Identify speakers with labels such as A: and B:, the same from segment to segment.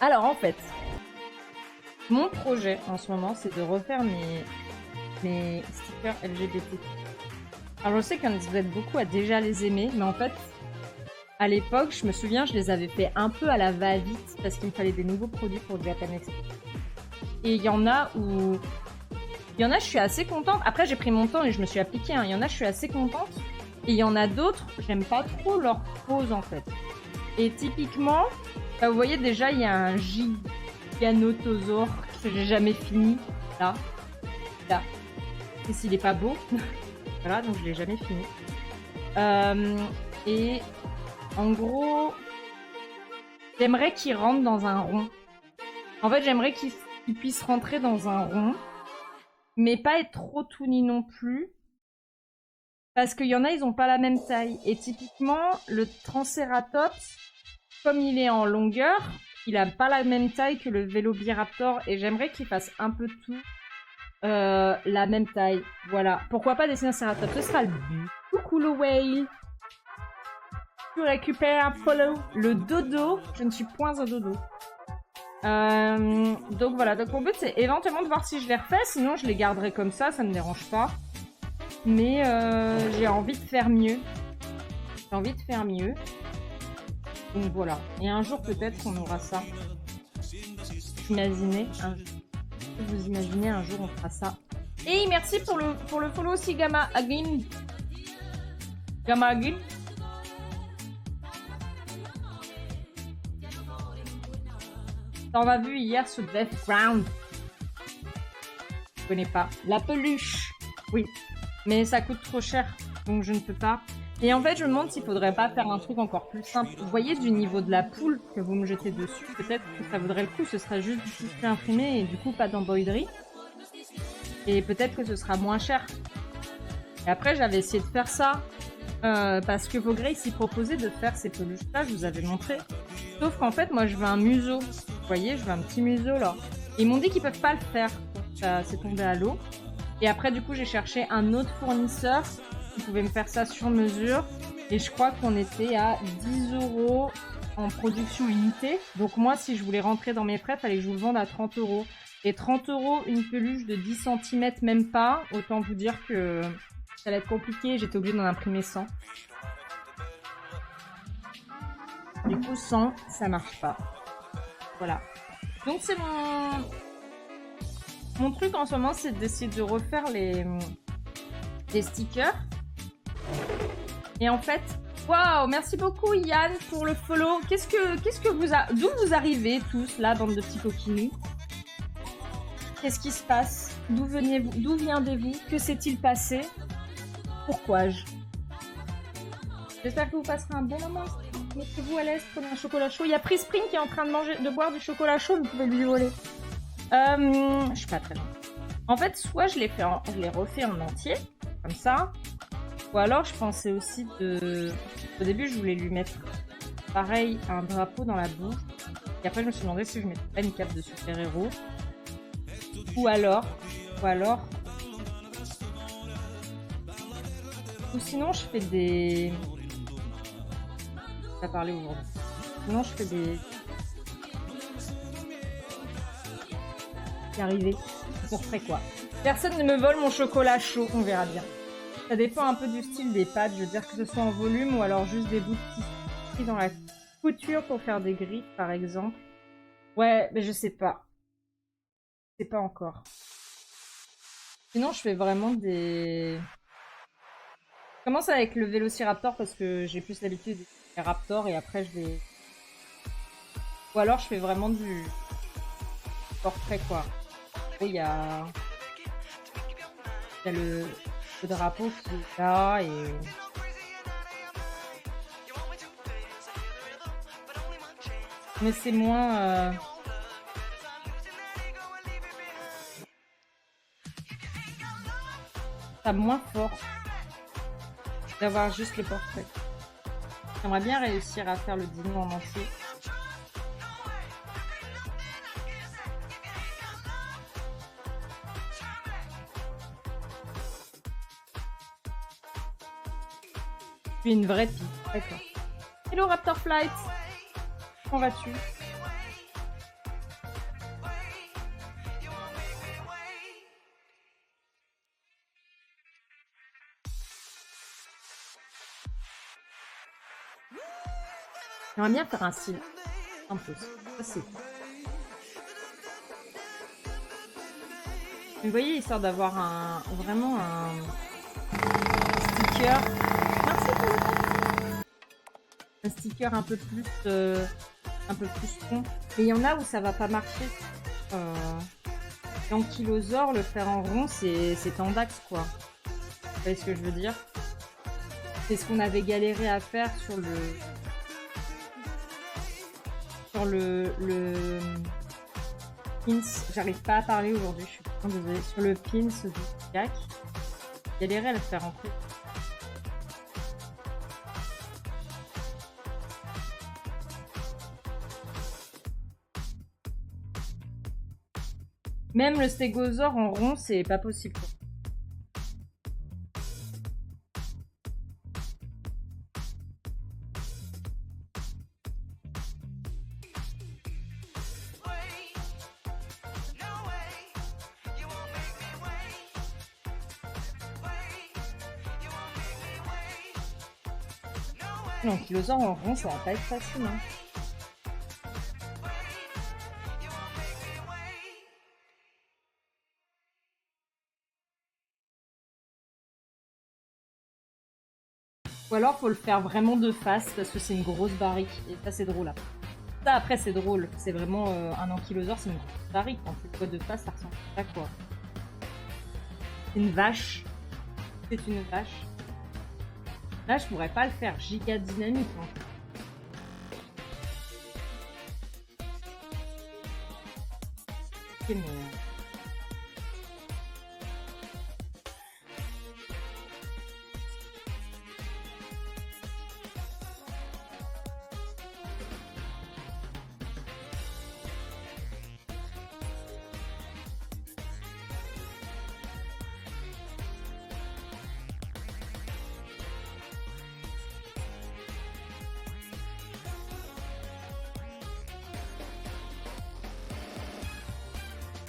A: Alors en fait, mon projet en ce moment, c'est de refaire mes stickers LGBT. Alors je sais que vous êtes beaucoup à déjà les aimer, mais en fait, à l'époque, je me souviens, je les avais fait un peu à la va-vite parce qu'il me fallait des nouveaux produits pour Japan Expo. Et il y en a où... Il y en a, je suis assez contente. Après, j'ai pris mon temps et je me suis appliquée. Hein. Il y en a, je suis assez contente. Et il y en a d'autres, j'aime pas trop leur pose en fait. Et typiquement, bah, vous voyez déjà, il y a un Giganotosaure que j'ai jamais fini. Là. Là. Et s'il est pas beau. Voilà, donc je l'ai jamais fini. Et en gros, j'aimerais qu'il rentre dans un rond. En fait, j'aimerais qu'il puisse rentrer dans un rond. Mais pas être trop tout ni non plus. Parce qu'il y en a, ils ont pas la même taille. Et typiquement, le Triceratops, comme il est en longueur, il a pas la même taille que le Velociraptor. Et j'aimerais qu'il fasse un peu tout la même taille. Voilà. Pourquoi pas dessiner un Ceratops? Ce sera le but. Coucou le whale. Tu récupères un follow. Le dodo. Je ne suis point un dodo. Donc voilà. Donc mon but, c'est éventuellement de voir si je les refais. Sinon, je les garderai comme ça me dérange pas. Mais j'ai envie de faire mieux. J'ai envie de faire mieux. Donc voilà. Et un jour, peut-être qu'on aura ça. Imaginez. Vous imaginez, un jour, on fera ça. Et merci pour le follow aussi, Gamma Agin. Gamma Agin. T'en as vu hier sur Death Ground. Je connais pas. La peluche. Oui. Mais ça coûte trop cher. Donc je ne peux pas. Et en fait, je me demande s'il faudrait pas faire un truc encore plus simple. Vous voyez, du niveau de la poule que vous me jetez dessus, peut-être que ça vaudrait le coup. Ce serait juste du tissu imprimé et du coup pas d'embroiderie. Et peut-être que ce sera moins cher. Et après, j'avais essayé de faire ça. Parce que Vaugrey s'y proposait de faire ces peluches-là, je vous avais montré. Sauf qu'en fait, moi, je veux un museau. Vous voyez, je veux un petit museau, là. Et ils m'ont dit qu'ils peuvent pas le faire. Donc, ça s'est tombé à l'eau. Et après, du coup, j'ai cherché un autre fournisseur qui pouvait me faire ça sur mesure. Et je crois qu'on était à 10 € en production unité. Donc moi, si je voulais rentrer dans mes frais, il fallait que je vous le vende à 30 €. Et 30 € une peluche de 10 cm, même pas. Autant vous dire que ça allait être compliqué. J'étais obligée d'en imprimer 100. Du coup, 100, ça marche pas. Voilà. Donc c'est mon truc en ce moment, c'est d'essayer de refaire les stickers. Et en fait, waouh, merci beaucoup Yann pour le follow. Qu'est-ce que d'où vous arrivez tous là, bande de petits coquinous? Qu'est-ce qui se passe? D'où viendez-vous? Que s'est-il passé? Pourquoi J'espère que vous passerez un bon moment. Mettez-vous à l'aise, prenez un chocolat chaud. Il y a Prispring qui est en train de boire du chocolat chaud, vous pouvez lui voler. Je suis pas très loin. En fait, soit je les refais en entier, comme ça. Ou alors, je pensais aussi au début, je voulais lui mettre, pareil, un drapeau dans la bouche. Et après, je me suis demandé si je mettais pas une cape de super-héros. Ou sinon, je fais des... On va parler aujourd'hui. Sinon, je fais des... C'est arrivé. Pour frais, quoi. Personne ne me vole mon chocolat chaud, on verra bien. Ça dépend un peu du style des pattes, je veux dire que ce soit en volume ou alors juste des bouts de tissu dans la couture pour faire des griffes, par exemple. Ouais, mais je sais pas. Je sais pas encore. Sinon, je fais vraiment des... Je commence avec le Vélociraptor parce que j'ai plus l'habitude des raptors et après je vais... Ou alors je fais vraiment du portrait, quoi. Et il y a le drapeau qui est là et... Mais c'est moins... Ça moins fort d'avoir juste le portrait. J'aimerais bien réussir à faire le dîner en entier. Je suis une vraie fille. D'accord. Hello Raptor Flight. Comment vas-tu? J'aimerais bien faire un style un peu. Ça, c'est... Vous voyez, histoire d'avoir vraiment un sticker. Merci pour le temps. Un sticker un peu plus rond. Mais il y en a où ça va pas marcher. L'Ankylosauр, le faire en rond, c'est tendax, quoi. Vous voyez ce que je veux dire? C'est ce qu'on avait galéré à faire sur le pins. J'arrive pas à parler aujourd'hui, je suis vraiment désolée. Sur le pins du Jack, galéré à le faire en fait. Même le stégosaure en rond, c'est pas possible. L'Ankylosauр en rond, ça va pas être facile. Hein. Ou alors, faut le faire vraiment de face parce que c'est une grosse barrique. Et ça, c'est drôle. Là. Ça, après, c'est drôle. C'est vraiment un Ankylosauр, c'est une grosse barrique. Quand tu le vois de face, ça ressemble à quoi? C'est une vache. C'est une vache. Là, je pourrais pas le faire giga dynamique. Hein. Okay, mais...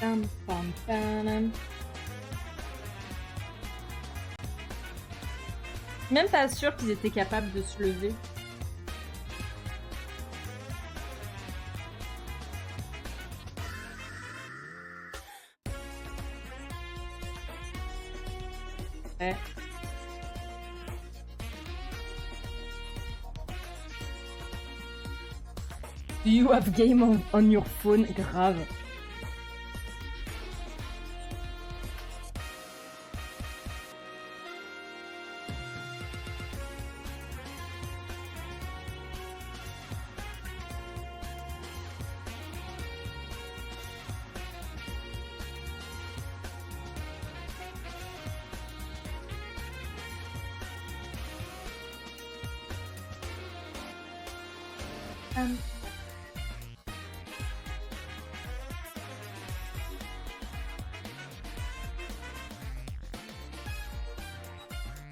A: Pam, pam, pam. Même pas sûr qu'ils étaient capables de se lever. Ouais. Do you have game on your phone? Grave.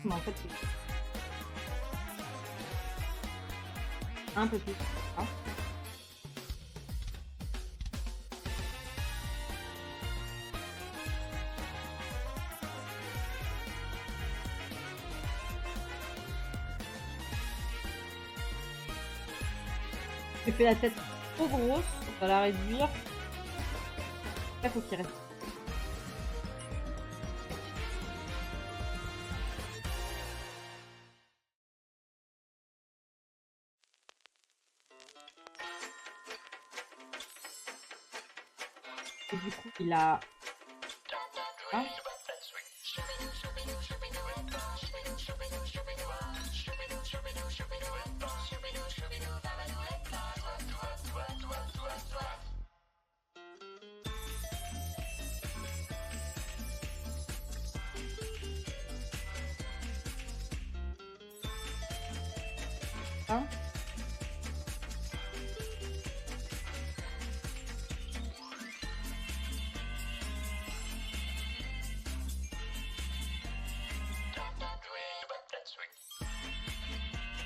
A: Mais en fait, un peu plus. Ah. J'ai fait la tête trop grosse, on va la réduire. Là, faut qu'il reste. Et du coup, il a... Hein? Hein?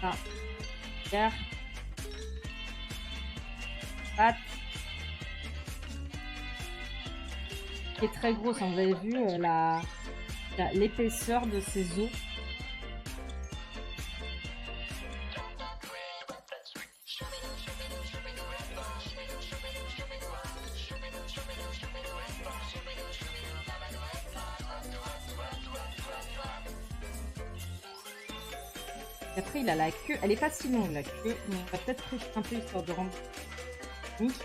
A: Ah. Hier. Patte. Qui est très grosse, hein. Vous avez vu l'épaisseur de ses os. Et après, il a la queue. Elle est pas si longue, la queue, mais on va peut-être rester un peu histoire de rendre technique.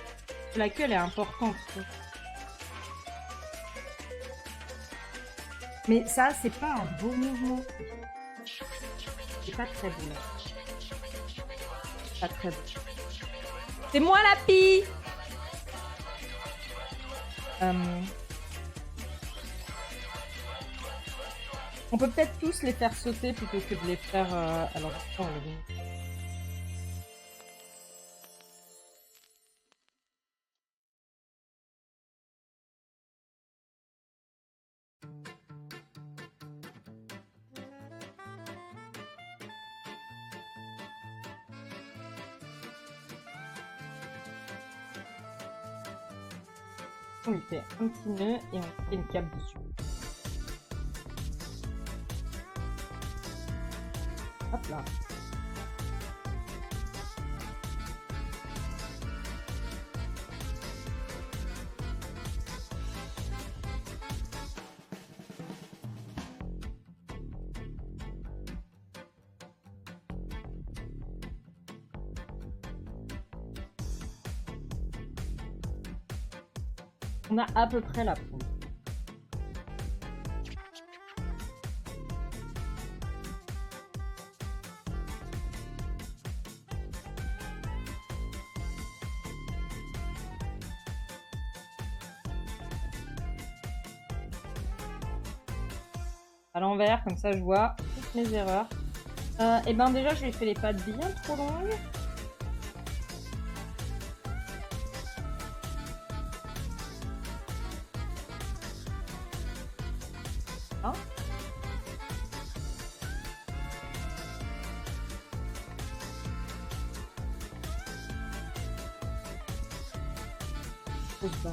A: La queue, elle est importante. Mais ça, c'est pas un beau mouvement. C'est pas très beau, là. Pas très beau. C'est moi, la pie. On peut peut-être tous les faire sauter plutôt que de les faire... Alors, on les donne. On lui fait un petit nœud et on fait une cape dessus. Hop là. On a à peu près la peau. À l'envers, comme ça je vois toutes mes erreurs. Et ben déjà je lui ai fait les pattes bien trop longues. Hein? C'est ça.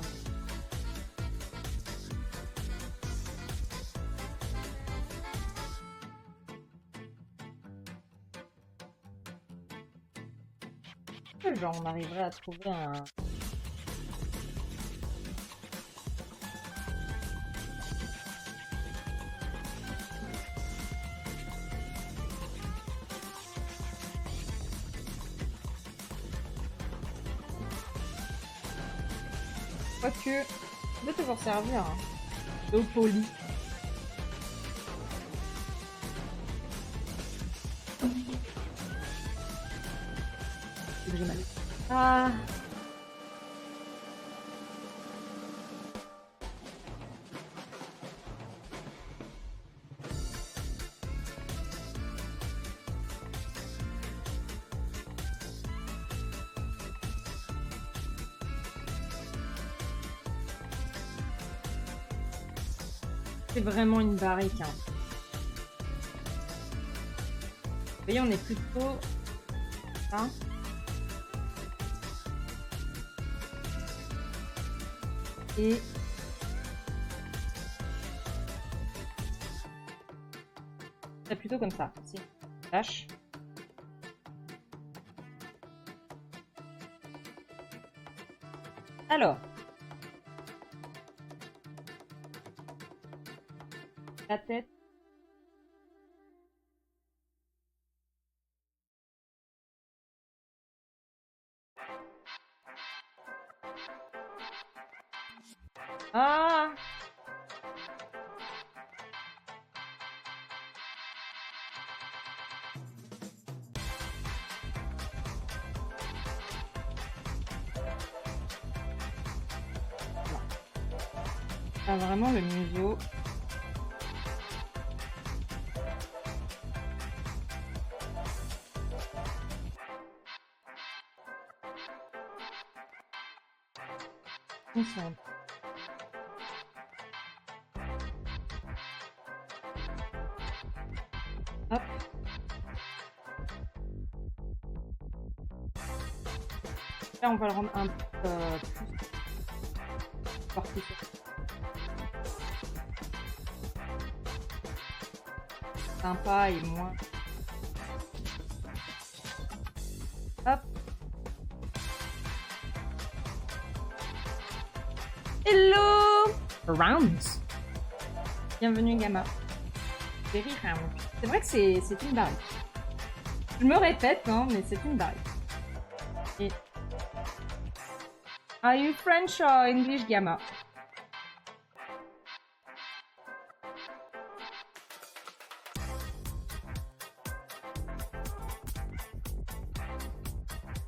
A: Genre on arriverait à trouver un... Quoique, ça peut toujours servir. Hein. D'eau polie. J'ai mal. Ah. C'est vraiment une barrique. Hein. Vous voyez, on est plutôt... Hein. Et... C'est plutôt comme ça. Si. Lâche. Alors. La tête. Ah! Ah, vraiment le museau. Hop. Là, on va le rendre un peu plus sportif. Sympa et moins. Hop. Hello! Rounds. Bienvenue Gamma. Very round. C'est vrai que c'est une barrique. Je me répète, hein, mais c'est une blague. Et... Are you French or English, Gamma?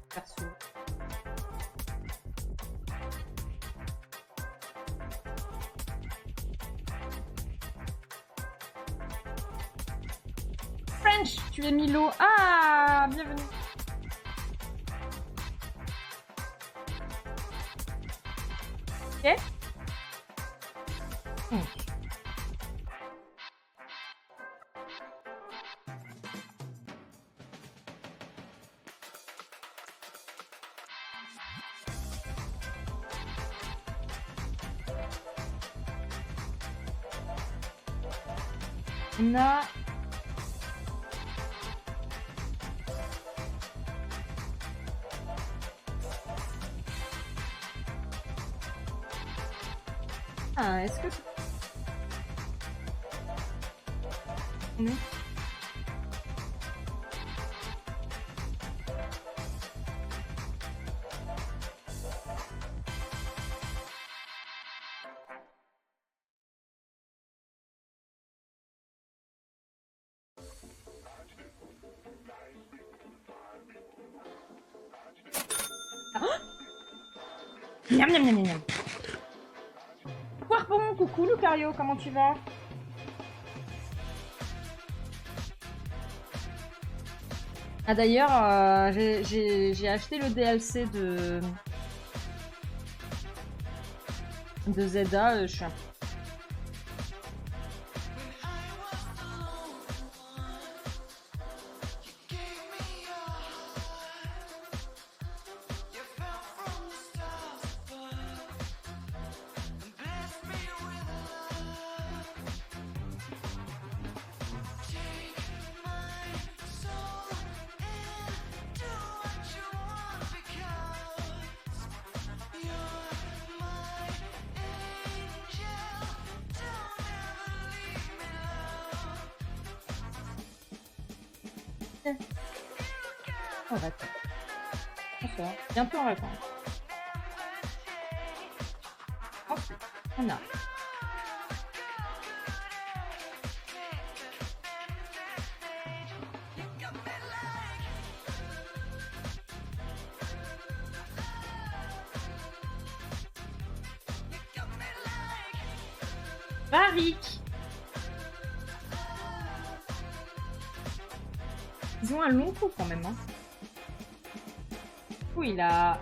A: Perso. French, tu es Milo. Ah, bienvenue. Ok. On a... Ah, est-ce que... Oui. Miam, miam, miam, miam. Poirpon, coucou Lucario, comment tu vas? Ah d'ailleurs, j'ai acheté le DLC de Zelda, je suis un... En vacances. Bonsoir. Bientôt en vacances. Ensuite, on a... Barik. Ils ont un long coup quand même. Hein. Du coup, il a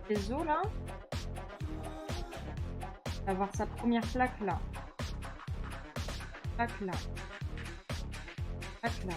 A: les os là. Il va avoir sa première plaque là. Plaque là. Plaque là.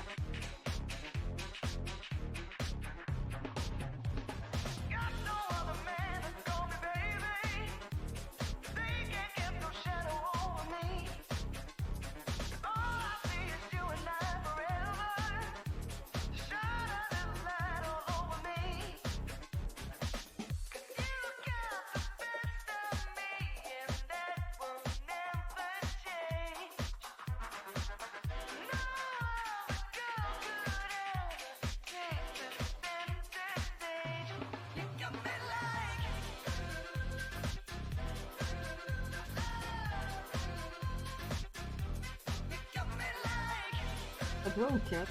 A: Ça doit ou 4.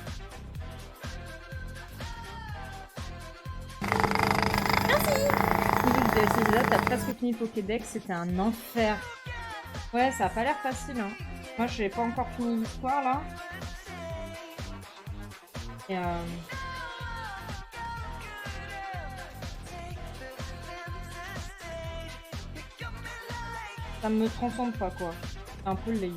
A: Merci. Niveau de Zelda, t'as presque fini Pokédex, c'était un enfer. Ouais, ça a pas l'air facile. Hein. Moi, j'ai pas encore fini l'histoire là. Et ça me transcende pas quoi. C'est un peu lazy.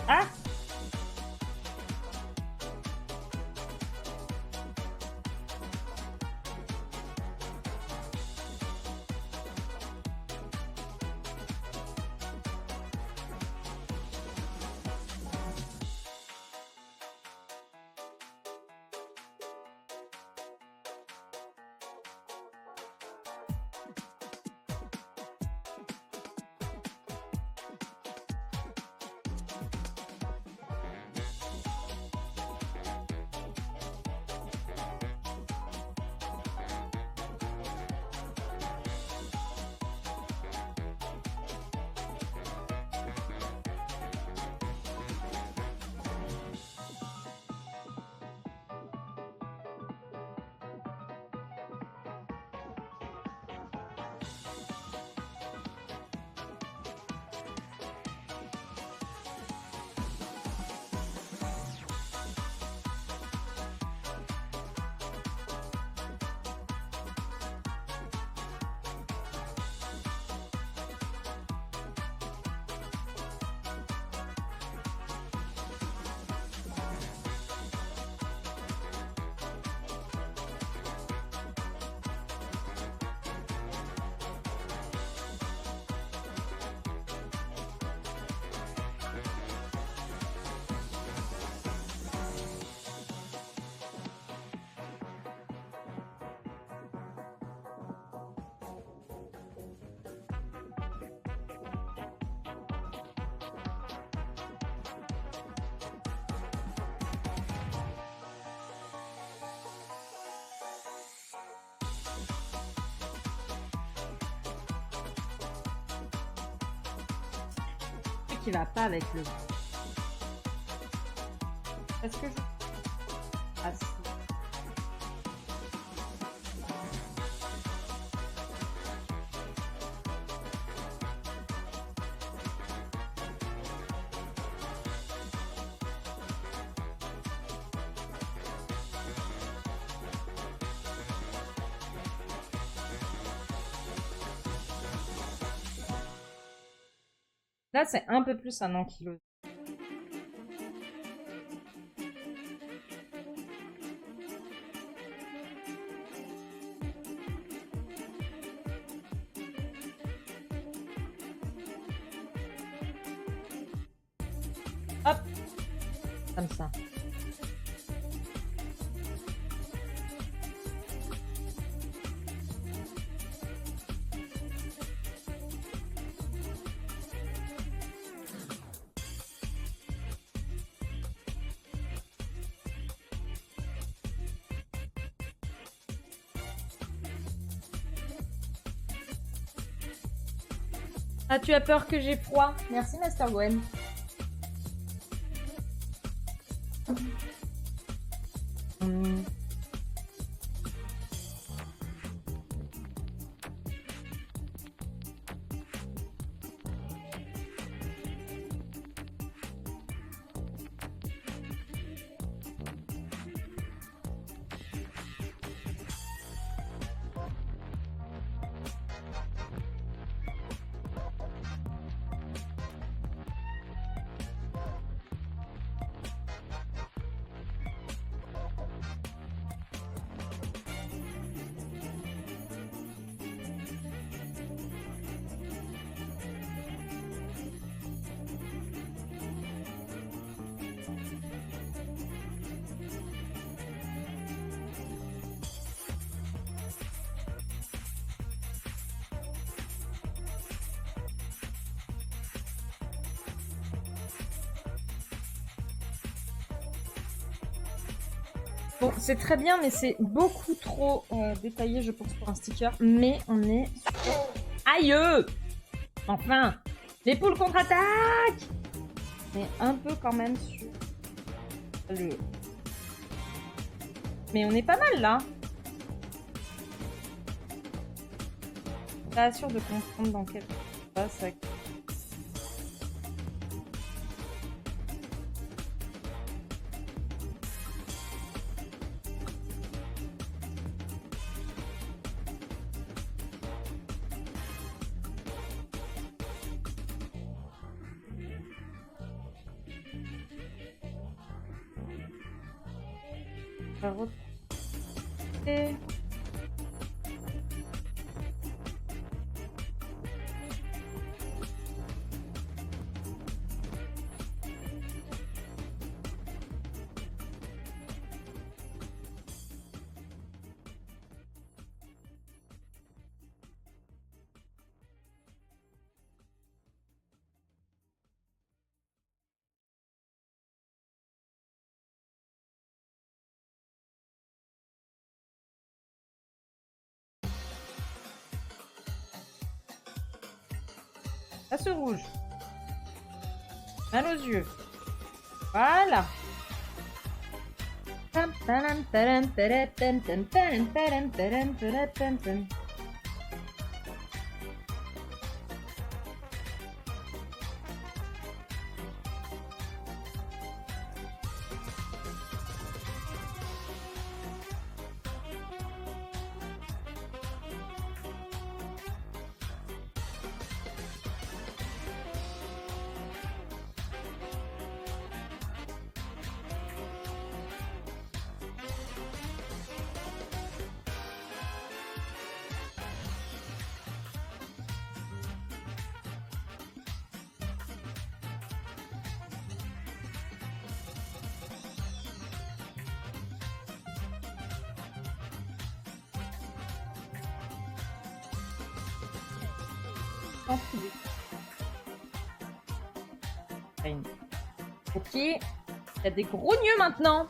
A: Ah! Qui va pas avec le... Est-ce que je... Ah, si. Là, c'est un peu plus un ankylose. Hop, comme ça. Ah, tu as peur que j'ai froid? Merci, Master Gwen. Bon, c'est très bien, mais c'est beaucoup trop détaillé, je pense, pour un sticker. Mais on est sur... Aïe! Enfin! Les poules contre-attaque! Mais un peu quand même sur le... Mais on est pas mal, là. Pas sûr de comprendre dans quel... ça... On va retrouver. Ça se rouge. Mal aux yeux. Voilà. Ok, il y a des gros nœuds maintenant.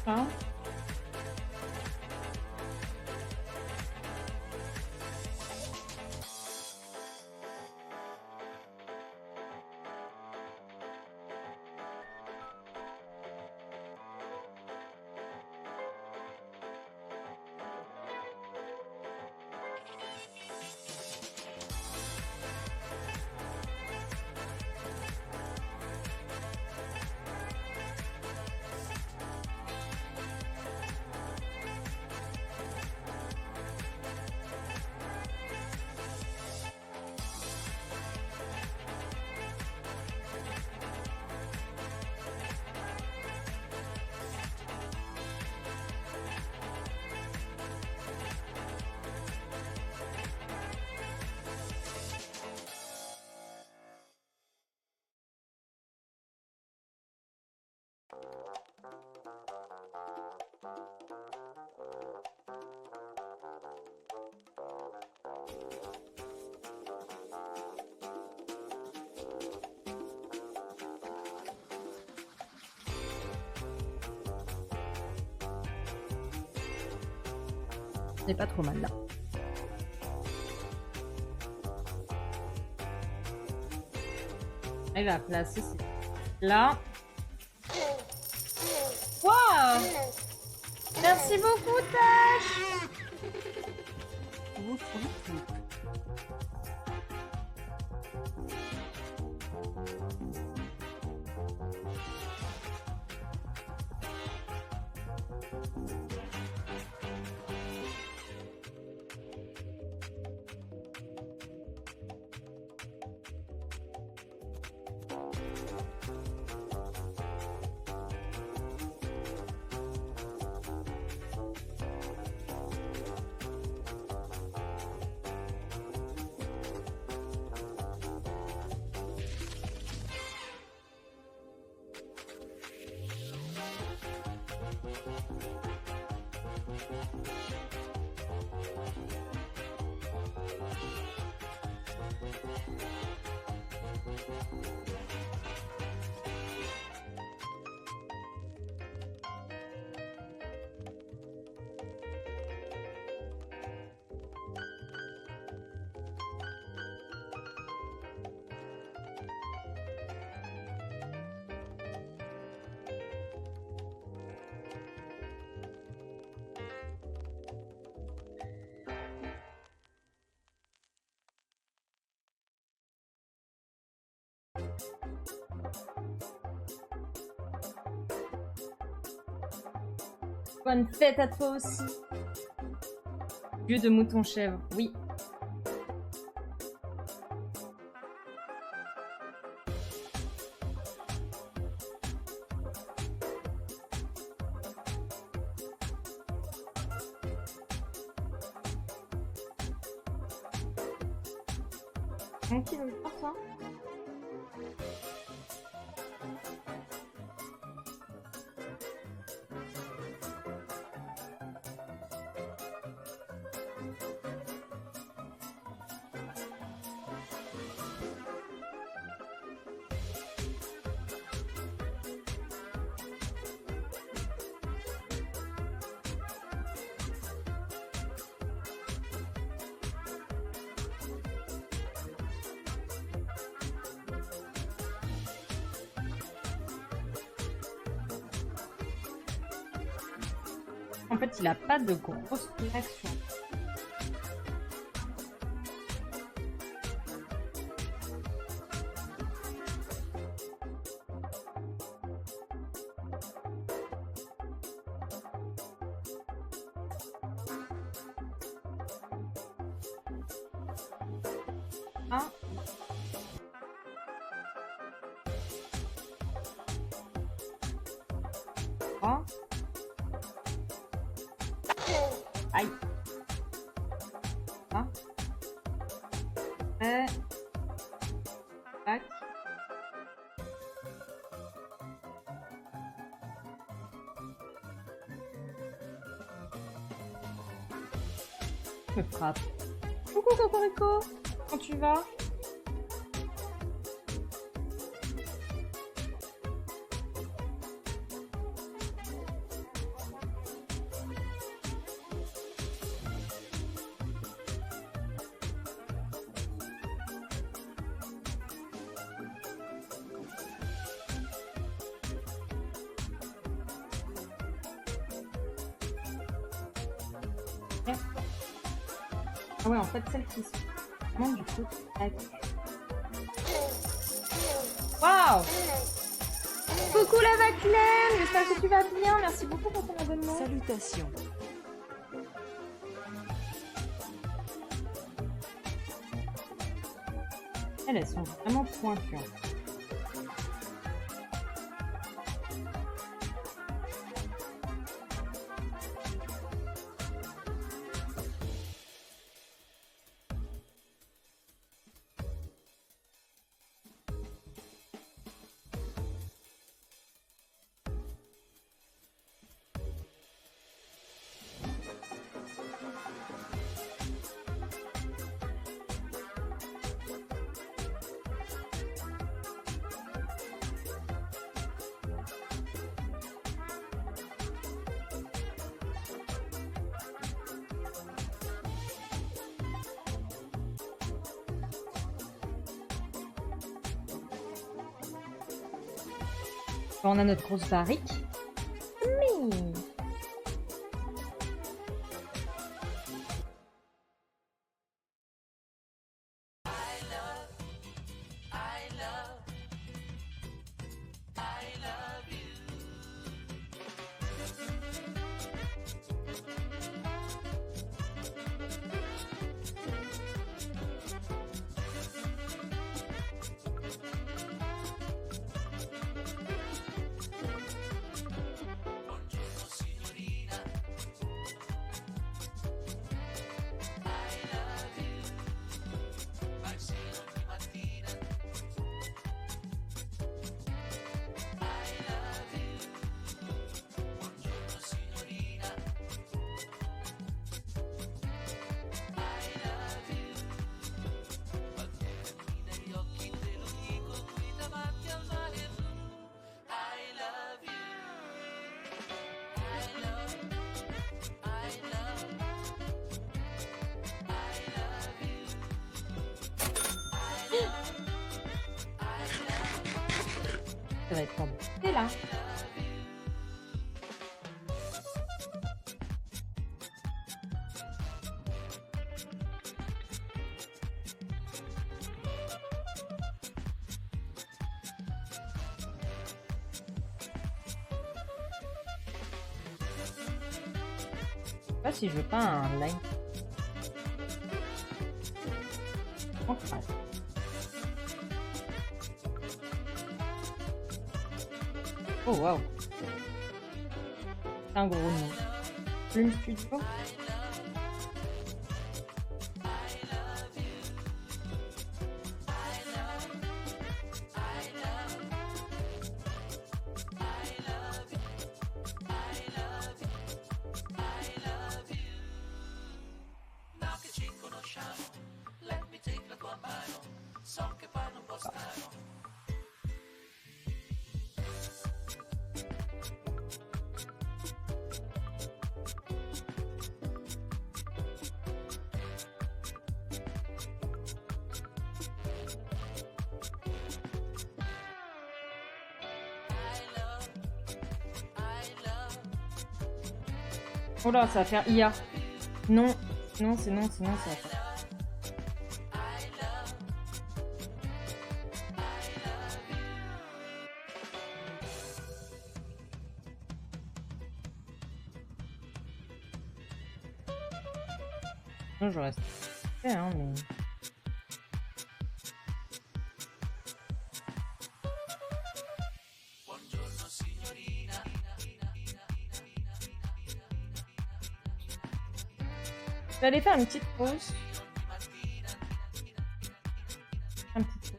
A: Hein? Ce n'est pas trop mal là. Elle va placer là. Waouh! Merci beaucoup, Tash! Bonne fête à toi aussi. Dieu de mouton chèvre, oui. Qui veut faire ça? En fait, il a pas de grosse réaction. Ah. Ah. Aïe. Ah. Tac. Me frappe. Coucou Cocorico. Comment tu vas? Ah ouais, en fait, celles qui sont vraiment du coup. Waouh! Coucou la Vaclaine! J'espère que tu vas bien. Merci beaucoup pour ton abonnement.
B: Salutations.
A: Elles sont vraiment pointues. On a notre grosse barrique. Mais... Ça va être comme... C'est là. Je sais pas si je veux pas un line. En face. Oh waouh. C'est un gros nom. Plume Studio. Oh là, ça va faire IA. Non, non, c'est non, sinon ça va faire. Non, je reste. Hein, mais... Je vais aller faire une petite pause. Un petit peu.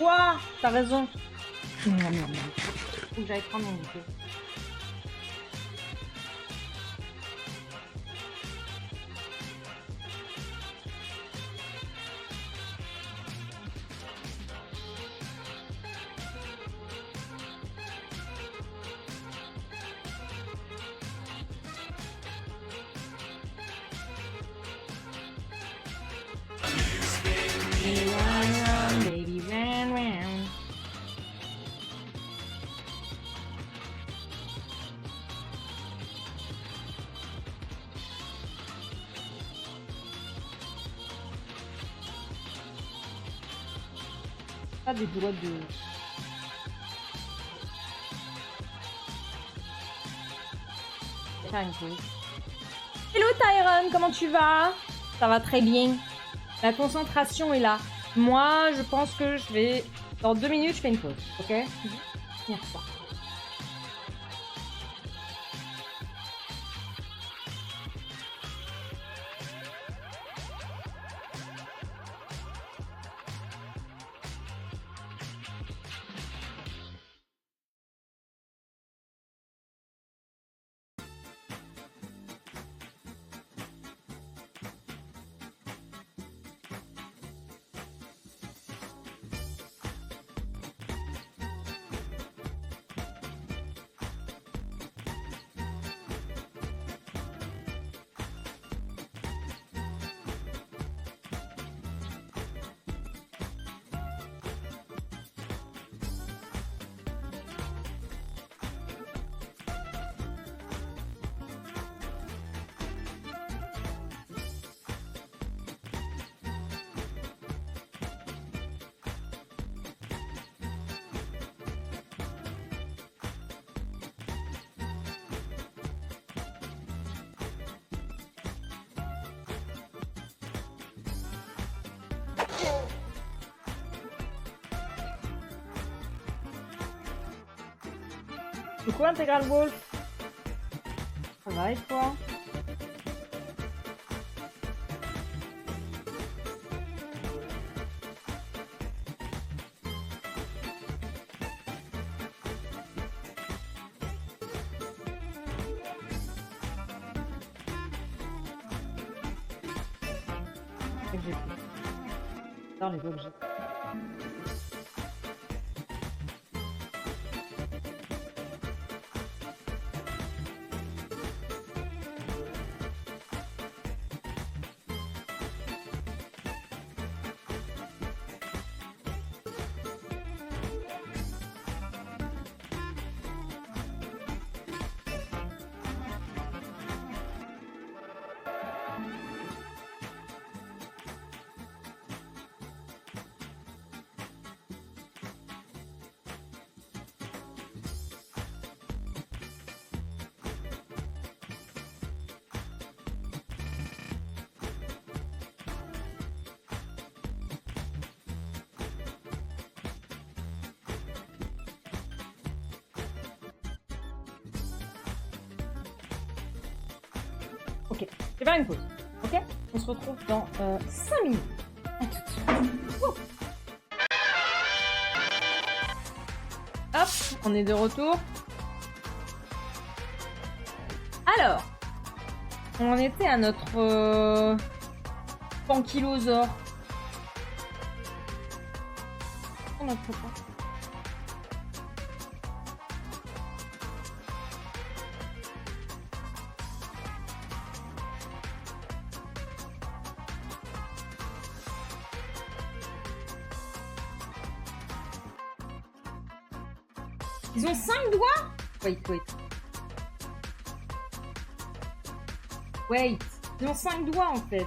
A: quoi? T'as raison. Merde. Faut que j'aille prendre mon goûter. Baby, round. Pas des doigts de... Faire une pause. Hello Tyron, comment tu vas? Ça va très bien. La concentration est là. Moi, je pense que je vais... Dans 2 minutes, je fais une pause. Ok? Finir ça. C'est quoi Integral Wolf? Ça va et toi? J'adore les objets. Ok, je vais faire une pause. Ok, on se retrouve dans 5 minutes. À tout de suite. Wouh. Hop, on est de retour. Alors, on en était à notre pankylosaure. Oh, notre copain. Ils ont 5 doigts? Wait. Ils ont 5 doigts en fait.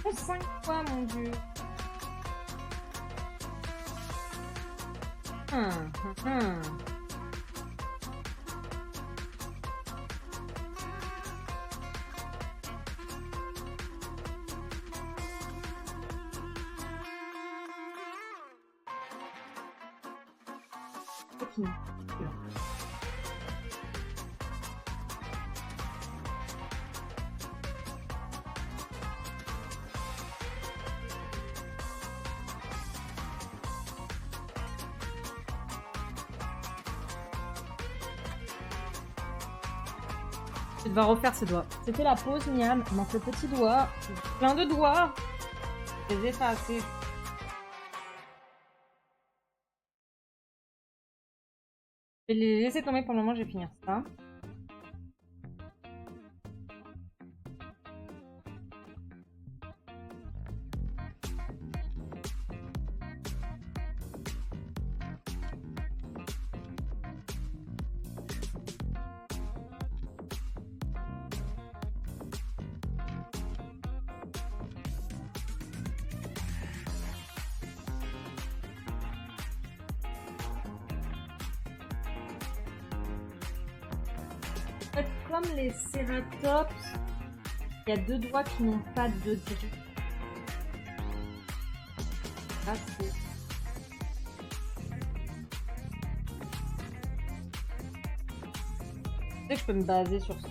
A: Ils ont 5 doigts, mon dieu. Ok. Tu devras refaire ses doigts. C'était la pause, Miam. Il manque le petit doigt. Plein de doigts. Je les ai pas assez. Je vais les laisser tomber pour le moment, je vais finir ça. En fait, comme les Ceratops, il y a 2 doigts qui n'ont pas de gris. Là, c'est... Je sais que je peux me baser sur ça.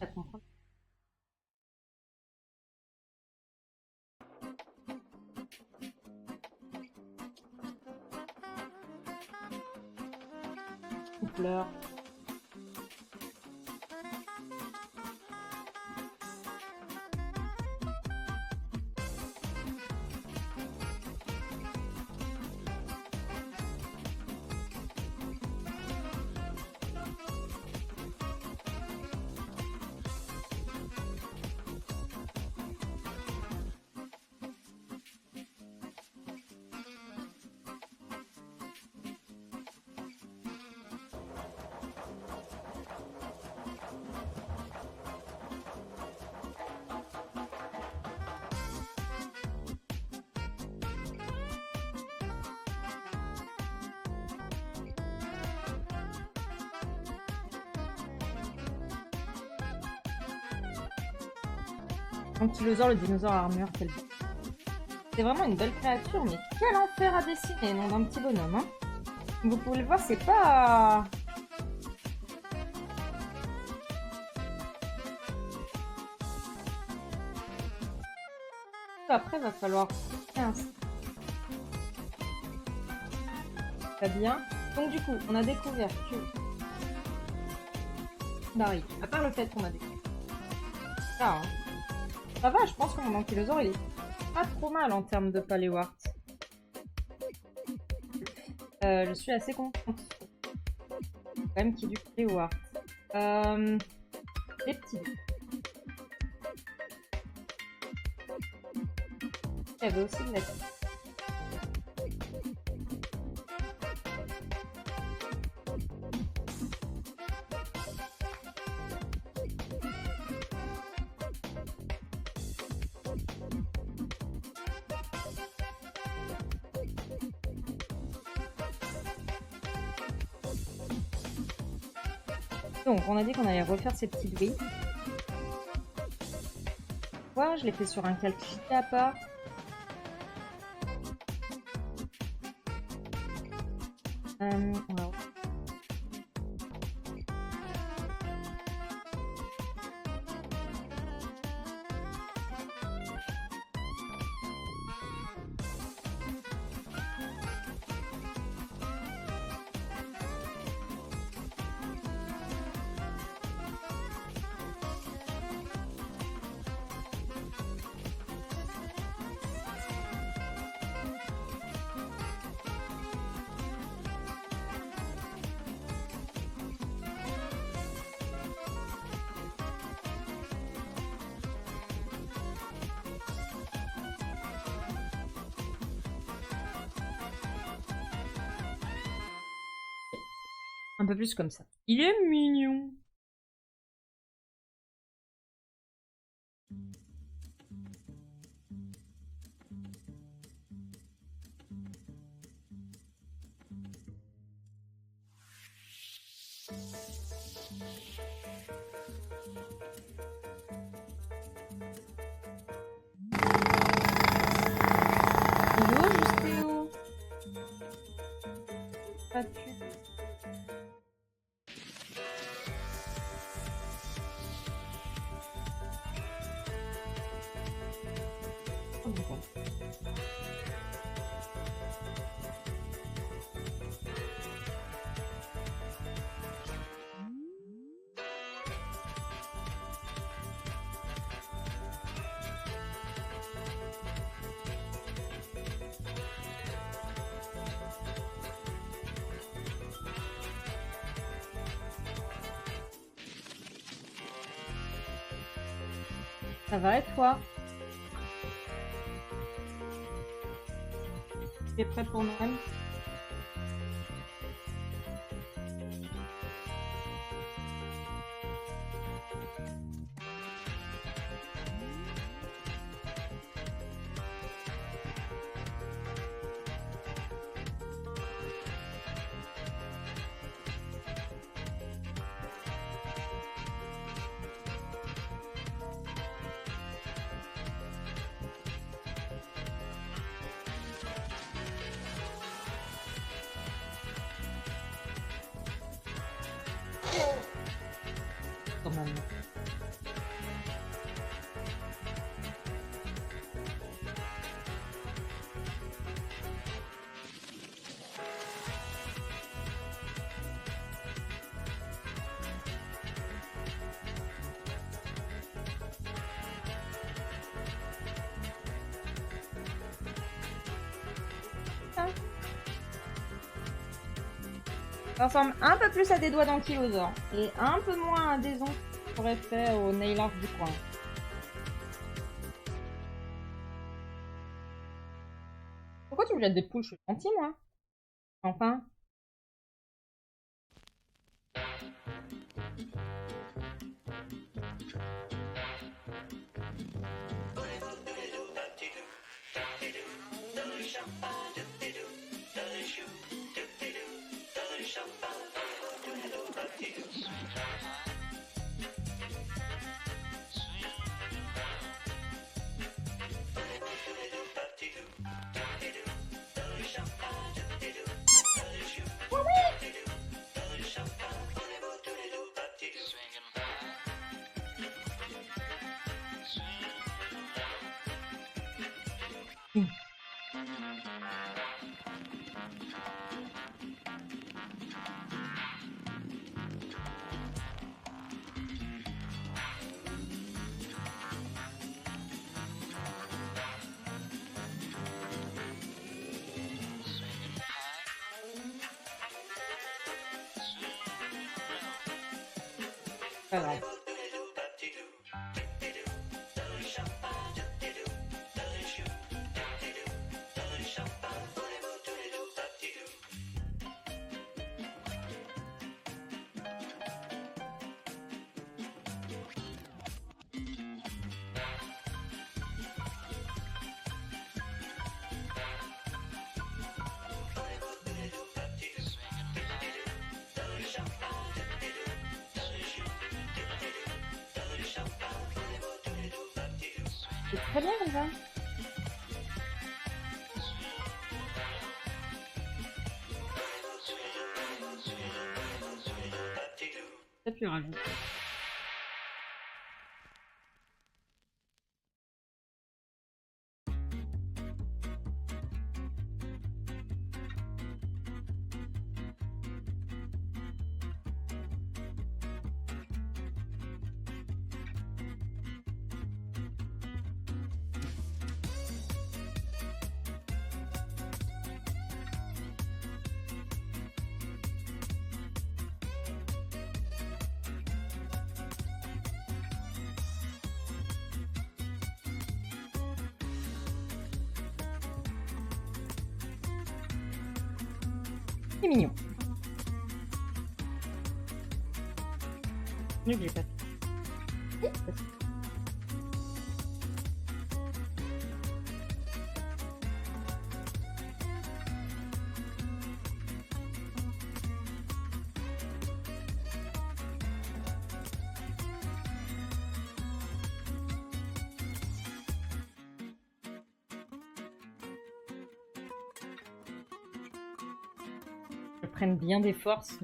A: Ça comprend. On pleure. Ankylosaure, le dinosaure à armure, quel... C'est vraiment une belle créature, mais quel enfer à dessiner, nom d'un petit bonhomme. Hein. Vous pouvez le voir, c'est pas... Après, il va falloir... Très bien. Donc du coup, on a découvert que... Barry, à part le fait qu'on a découvert... Ça, hein. Ça va, je pense que mon ankylosaure, il est pas trop mal en termes de paléoart. Je suis assez contente. Quand même qu'il y ait du paléoart. Les petits dés. Il y avait aussi de la... Donc, on a dit qu'on allait refaire ces petits bruits. Voilà, je l'ai fait sur un calcul à part. Voilà. Un peu plus comme ça. Il est mignon. Hello, Justéo. Pas tu. Ça va et toi? Tu es prêt pour Noël? Quand même. Ça ressemble un peu plus à des doigts d'ankylosaure et un peu moins à des ongles qu'on aurait fait au nail art du coin. Pourquoi tu me jettes des poules? Je suis gentille, moi. Enfin. Pas grave. C'est très bien comme ça. Ça tu rajoutes. C'est mignon. Nul, j'ai pas fait. Je prenne bien des forces.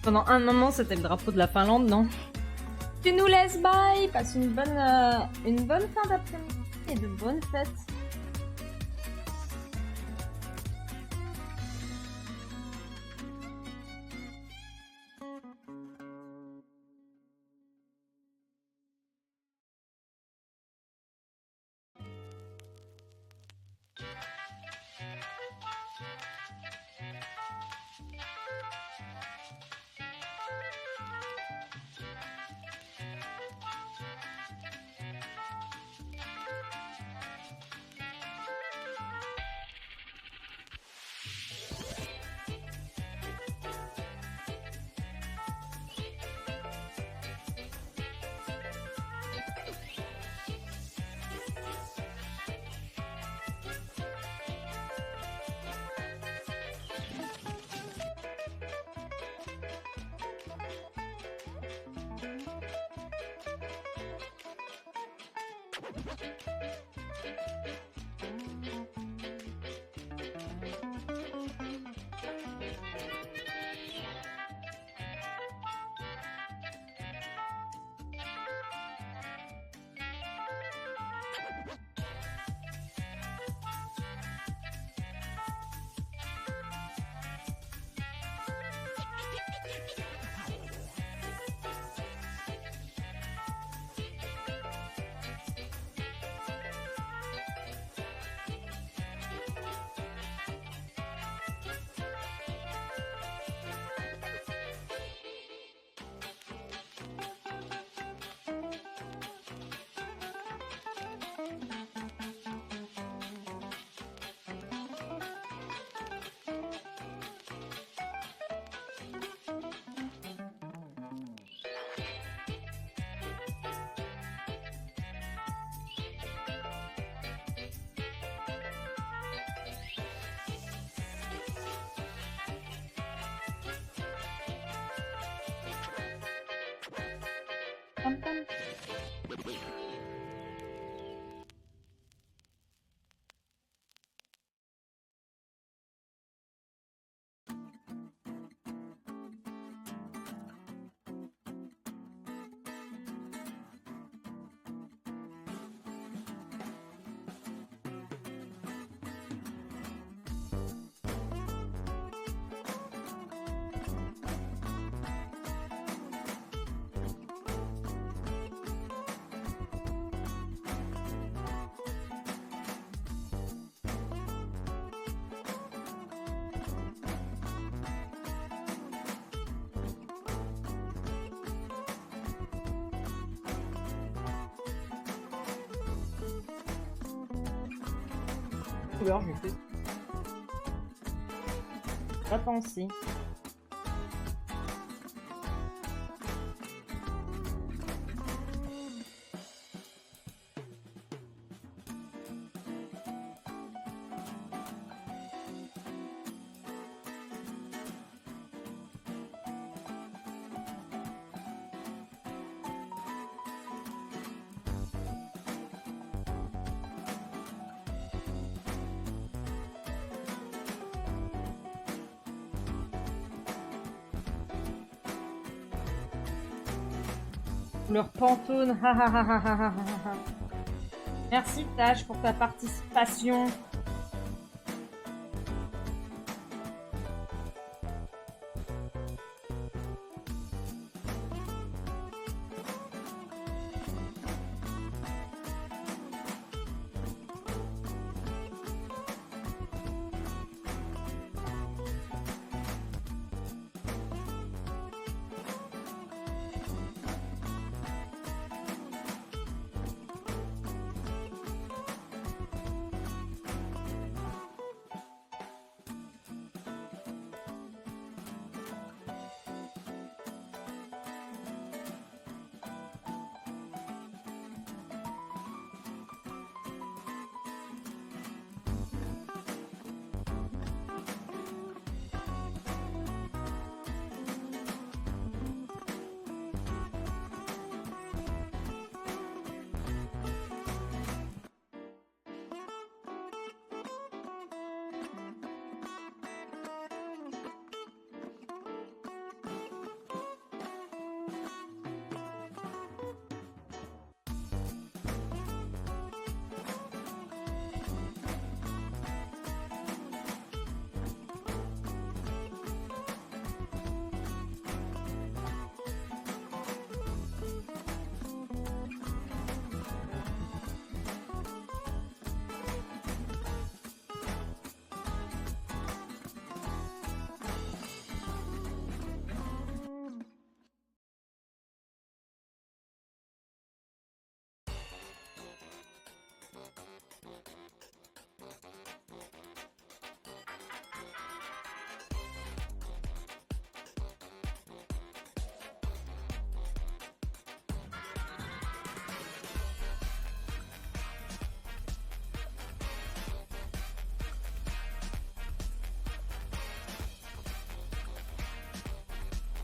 A: Pendant un moment, c'était le drapeau de la Finlande, non? Tu nous laisses, bye! Passe une bonne fin d'après-midi et de bonnes fêtes. Pam, pam. couleur j'ai fait. Pas pensé. Couleur Pantone. Merci Taj pour ta participation.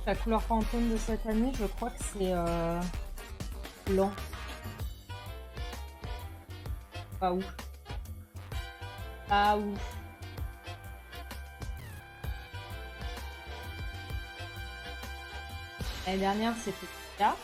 A: La couleur Pantone de cette année, je crois que c'est blanc. Pas ouf. Pas ouf. L'année dernière, c'était là.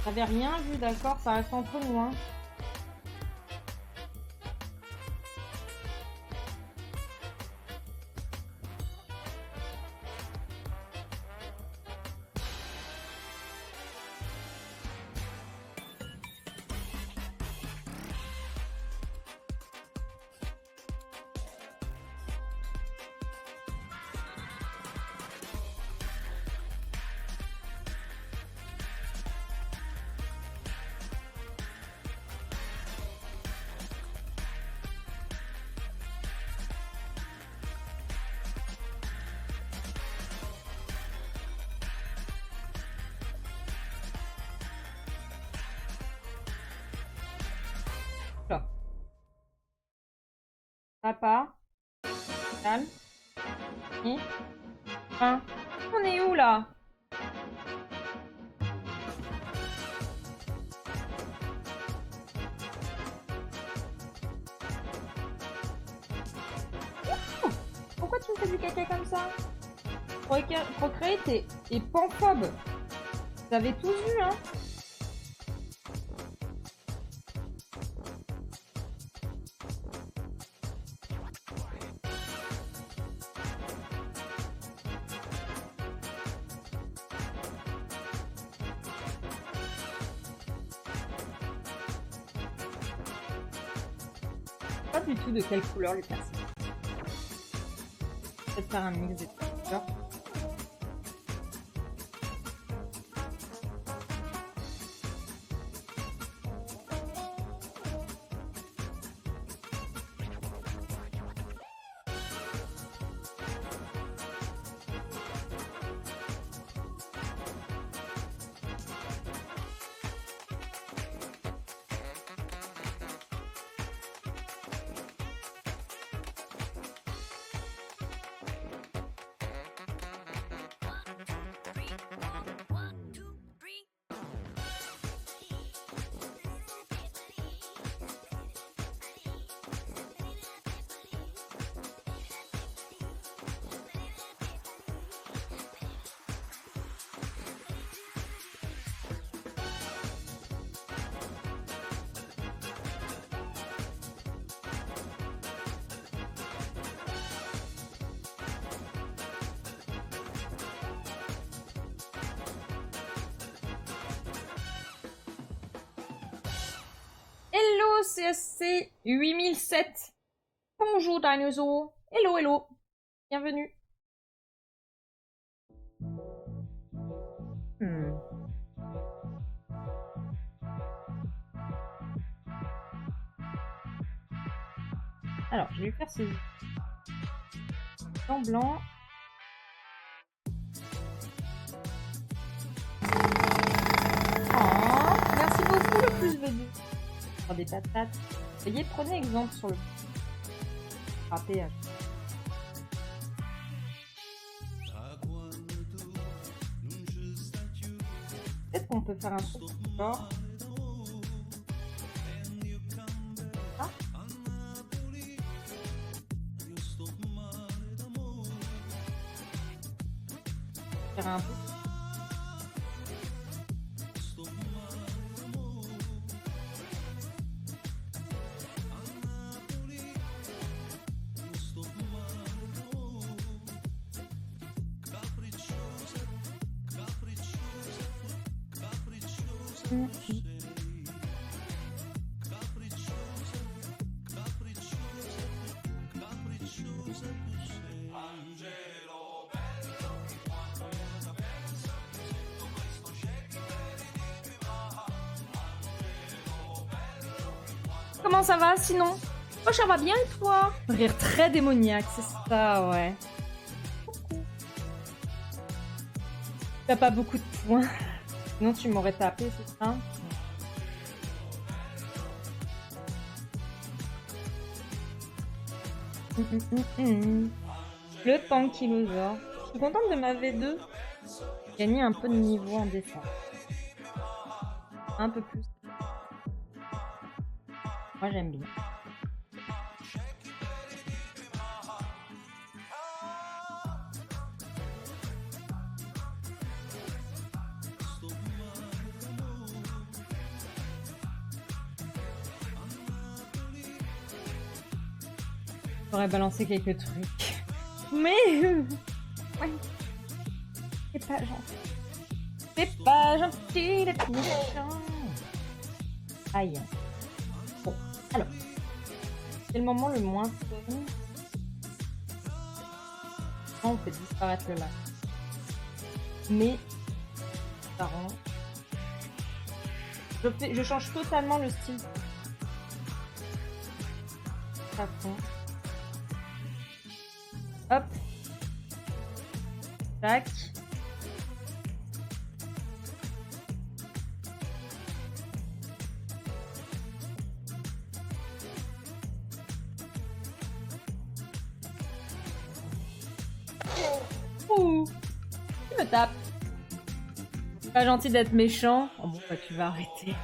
A: J'avais rien vu, d'accord, ça reste entre nous, hein. Papa, calme. Et... Hein? On est où là? Oh, pourquoi tu me fais du caca comme ça? Procreate est panphobe. Vous avez tous vu, hein? Pas du tout de quelle couleur les personnes. Peut-être faire un mix des couleurs. Hello CSC 8007. Bonjour dinosaure. Hello, hello. Bienvenue. Alors, je vais faire ce blanc blanc. Oh, merci beaucoup le plus venu. Pour des patates. Veuillez prenez exemple sur le frappé. Peut-être qu'on peut faire un tour fort. Ah. Faire un peu. Comment ça va sinon? Oh, ça va bien et toi? Rire très démoniaque, c'est ça, ouais. T'as pas beaucoup de points. Sinon tu m'aurais tapé, c'est ça? Le Tankylosaure. Je suis contente de ma V2. J'ai gagné un peu de niveau en défense. Un peu plus. Moi j'aime bien. J'aurais balancé quelques trucs. Mais... ouais. C'est pas gentil. C'est pas gentil d'être méchant. Aïe. Bon, alors. C'est le moment le moins fun. On fait disparaître le lac. Mais... ça rend... Je change totalement le style. Façon. Hop. Tac. Ouh, tu me tapes. Pas gentil d'être méchant. Oh bon, bah tu vas arrêter.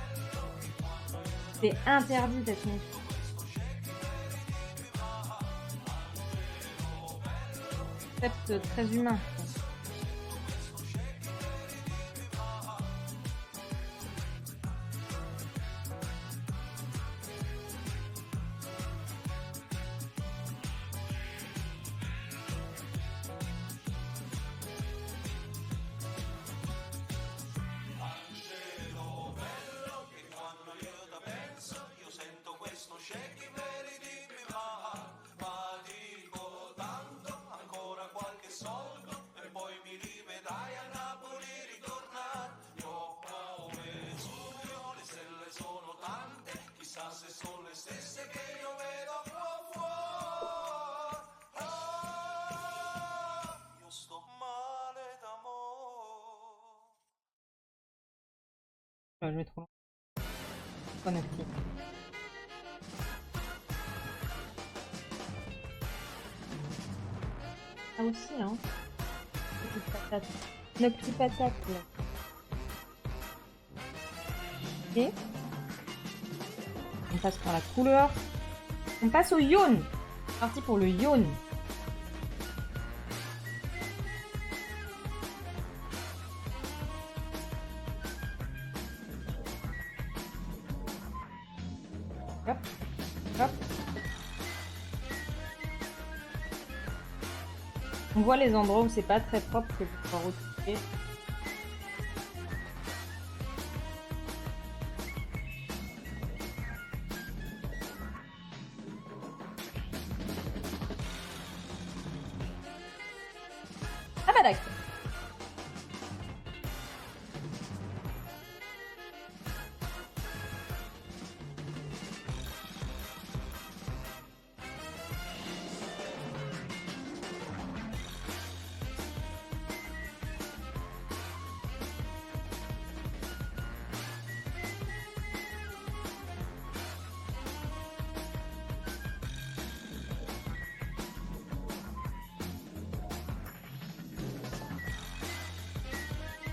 A: C'est interdit d'être méchant. Concept très humain. Je vais trop loin. Pas Nocti. Ah aussi, hein. Petite patate. Nocti patate, là. Ok. On passe par la couleur. On passe au yawn. C'est parti pour le yawn. Hop, hop. On voit les endroits où c'est pas très propre que je peux retoucher. Ah bah d'accord.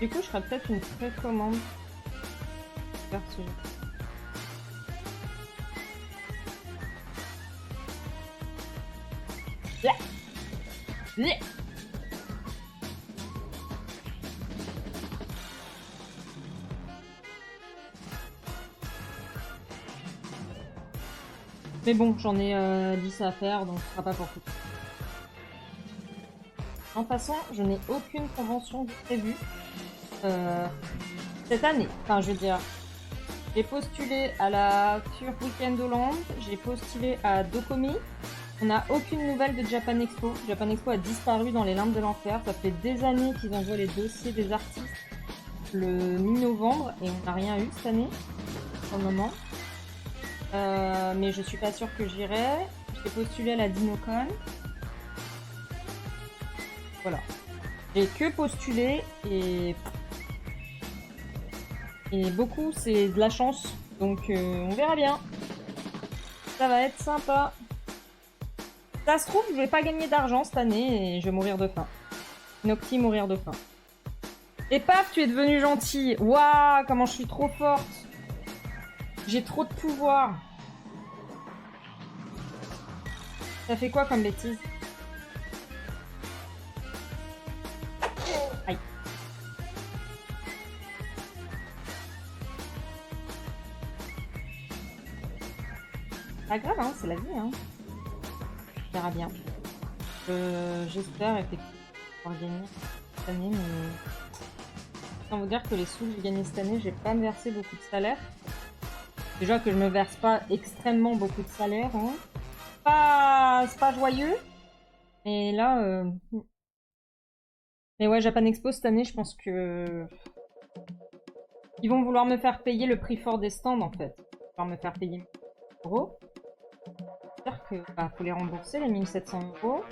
A: Du coup, je ferai peut-être une précommande. Faire ce jeu. Là. Là. Mais bon, j'en ai 10 à faire, donc ce sera pas pour tout. En passant, je n'ai aucune convention prévue cette année. Enfin, je veux dire, j'ai postulé à la Future Weekend Hollande, j'ai postulé à Docomi. On n'a aucune nouvelle de Japan Expo. Japan Expo a disparu dans les limbes de l'enfer. Ça fait des années qu'ils envoient les dossiers des artistes le mi-novembre et on n'a rien eu cette année, pour le moment. Mais je suis pas sûre que j'irai. J'ai postulé à la DinoCon. Voilà. J'ai que postulé et beaucoup c'est de la chance. Donc on verra bien. Ça va être sympa. Ça se trouve, je vais pas gagner d'argent cette année et je vais mourir de faim. Nocti mourir de faim. Et paf, tu es devenue gentille. Waouh, comment je suis trop forte. J'ai trop de pouvoir. Ça fait quoi comme bêtise? Aïe. Pas grave, hein, c'est la vie, hein. On verra bien. J'espère effectivement pouvoir gagner cette année, mais sans vous dire que les sous que j'ai gagnés cette année, j'ai pas me versé beaucoup de salaire. Déjà que je me verse pas extrêmement beaucoup de salaire, hein. C'est pas joyeux. Et là, mais ouais, Japan Expo cette année, je pense que ils vont vouloir me faire payer le prix fort des stands en fait. Ils vont vouloir me faire payer 1 000 €. C'est-à-dire que bah, faut les rembourser les 1 700 €.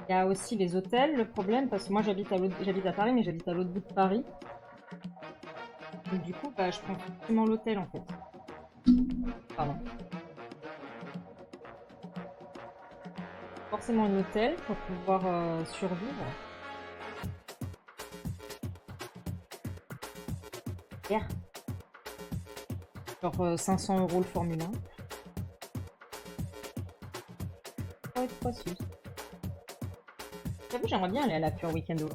A: Il y a aussi les hôtels, le problème, parce que moi j'habite à Paris, mais j'habite à l'autre bout de Paris. Donc du coup, bah, je prends forcément l'hôtel en fait. Pardon. forcément un hôtel pour pouvoir survivre. Yeah. Genre 500 € le Formule 1. Ouais, 3 Suisses. J'avoue, j'aimerais bien aller à la Pure Weekendo.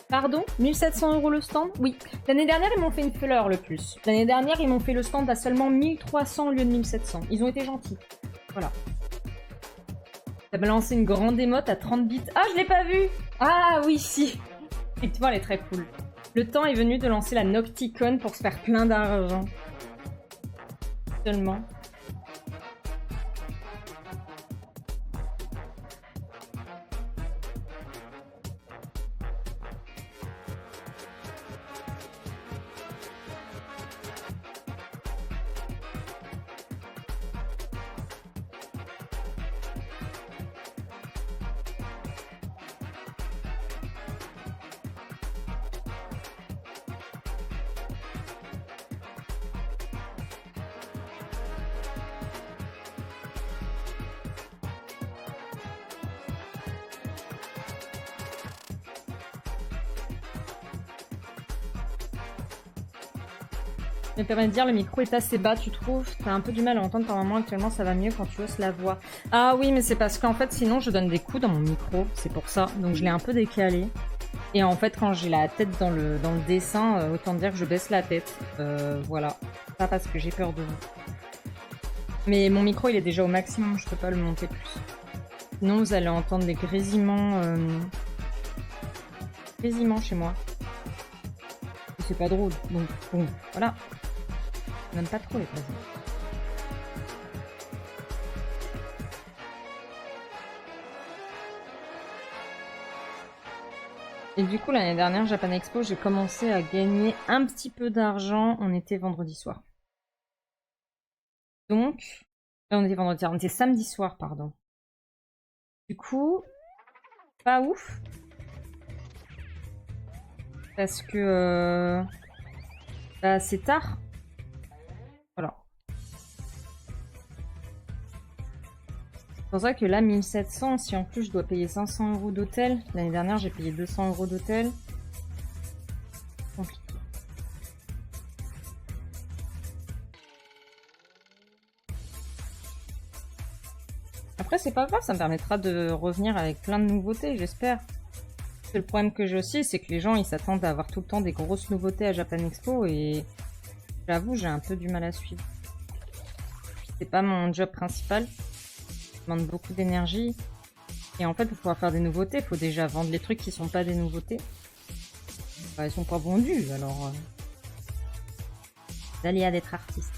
A: Pardon, 1700 € le stand? Oui. L'année dernière, ils m'ont fait une fleur le plus. L'année dernière, ils m'ont fait le stand à seulement 1300 au lieu de 1700. Ils ont été gentils. Voilà. Ça m'a lancé une grande émote à 30 bits. Ah, je l'ai pas vue! Ah oui, si. Effectivement, elle est très cool. Le temps est venu de lancer la Nocticon pour se faire plein d'argent. Seulement. Me permet de dire, le micro est assez bas, tu trouves? T'as un peu du mal à entendre ta maman actuellement, ça va mieux quand tu hausses la voix. Ah oui, mais c'est parce qu'en fait, sinon, je donne des coups dans mon micro, c'est pour ça. Donc je l'ai un peu décalé. Et en fait, quand j'ai la tête dans le dessin, autant dire que je baisse la tête. Voilà. Pas parce que j'ai peur de vous. Mais mon micro, il est déjà au maximum, je peux pas le monter plus. Sinon, vous allez entendre des grésillements... grésillements chez moi. Et c'est pas drôle, donc bon, voilà. J'aime pas trop les présents. Et du coup, l'année dernière, Japan Expo, j'ai commencé à gagner un petit peu d'argent. On était vendredi soir. Donc, on était vendredi soir, on était samedi soir, pardon. Du coup, pas ouf. Parce que bah, c'est tard. Voilà. C'est pour ça que là, 1700, si en plus je dois payer 500 € d'hôtel. L'année dernière, j'ai payé 200 € d'hôtel. Compliqué. Après, c'est pas grave, ça me permettra de revenir avec plein de nouveautés, j'espère. Le problème que j'ai aussi, c'est que les gens, ils s'attendent à avoir tout le temps des grosses nouveautés à Japan Expo et j'avoue, j'ai un peu du mal à suivre. C'est pas mon job principal. Ça demande beaucoup d'énergie. Et en fait, pour pouvoir faire des nouveautés, il faut déjà vendre les trucs qui sont pas des nouveautés. Enfin, ils sont pas vendus, alors... D'aléa d'être artiste.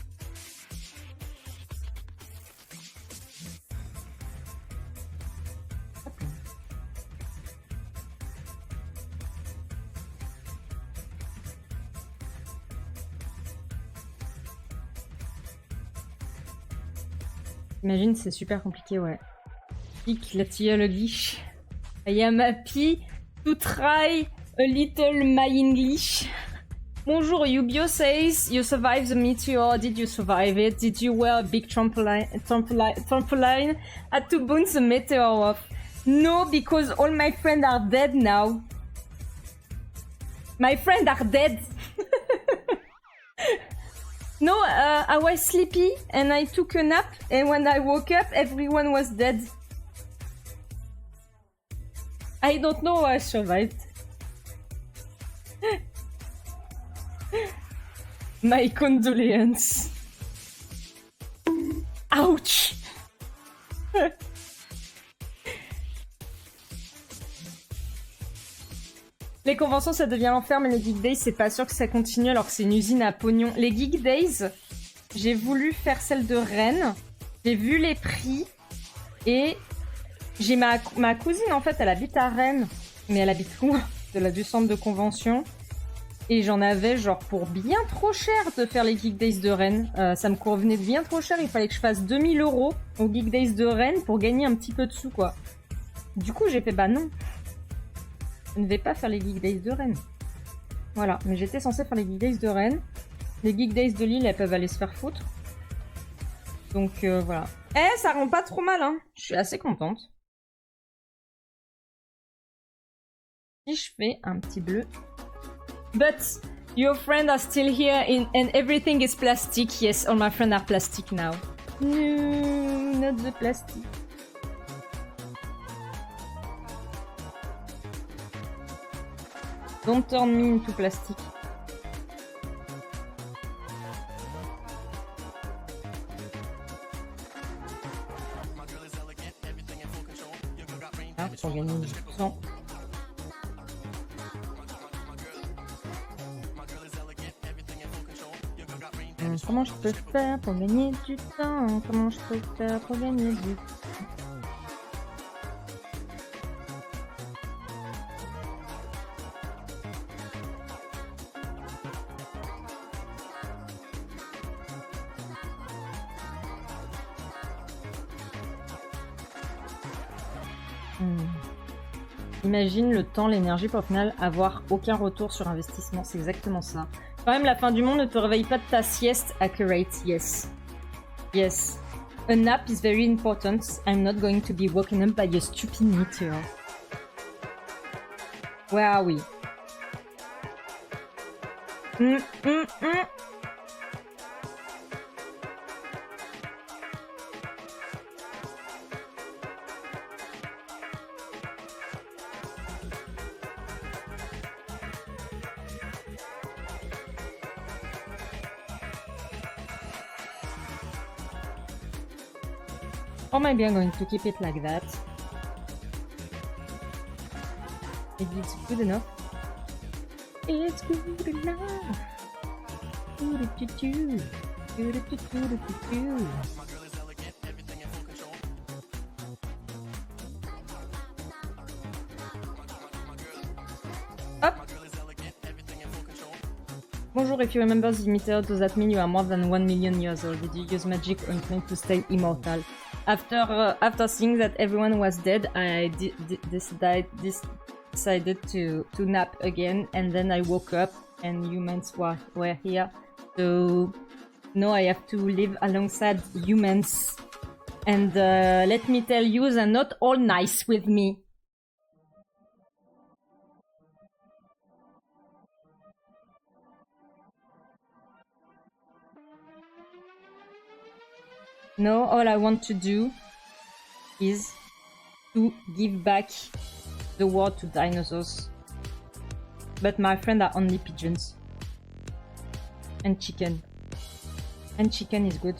A: Imagine, c'est super compliqué, ouais. Pique la théologie. I am happy to try a little my English. Bonjour, Yubio says you survived the meteor. Did you survive it? Did you wear a big trampoline had to bounce the meteor off? No, because all my friends are dead now. My friends are dead. No, I was sleepy and I took a nap, and when I woke up, everyone was dead. I don't know how I survived. My condolences. Ouch! Les conventions, ça devient l'enfer, mais les Geek Days, c'est pas sûr que ça continue alors que c'est une usine à pognon. Les Geek Days, j'ai voulu faire celle de Rennes, j'ai vu les prix, et j'ai ma cousine, en fait, elle habite à Rennes, mais elle habite loin du centre de convention, et j'en avais genre pour bien trop cher de faire les Geek Days de Rennes. Ça me convenait bien trop cher, il fallait que je fasse 2000 € aux Geek Days de Rennes pour gagner un petit peu de sous, quoi. Du coup, j'ai fait, bah non. Je ne vais pas faire les Geek Days de Rennes. Voilà, mais j'étais censée faire les Geek Days de Rennes. Les Geek Days de Lille, elles peuvent aller se faire foutre. Donc voilà. Eh, ça rend pas trop mal, hein. Je suis assez contente. Si je fais un petit bleu. But your friends are still here and everything is plastic. Yes, all my friends are plastic now. No, not the plastic. Don't turn me into plastic. Ah, pour gagner du temps. Comment je peux faire pour gagner du temps? Comment je peux faire pour gagner du temps? Imagine le temps, l'énergie pour au final avoir aucun retour sur investissement. C'est exactement ça. Quand même, la fin du monde ne te réveille pas de ta sieste accurate. Yes. Yes. A nap is very important. I'm not going to be woken up by your stupid meteor. Where are we? Or maybe I'm going to keep it like that. Maybe it's good enough. It's good enough. Hop. Bonjour, if you remember the meteor, does that mean you are more than 1 million years old? Did you use magic ointment to stay immortal? After seeing that everyone was dead, I decided to nap again, and then I woke up and humans were here. So now I have to live alongside humans. And let me tell you, they're not all nice with me. No, all I want to do is to give back the world to dinosaurs. But my friends are only pigeons. And chicken. And chicken is good.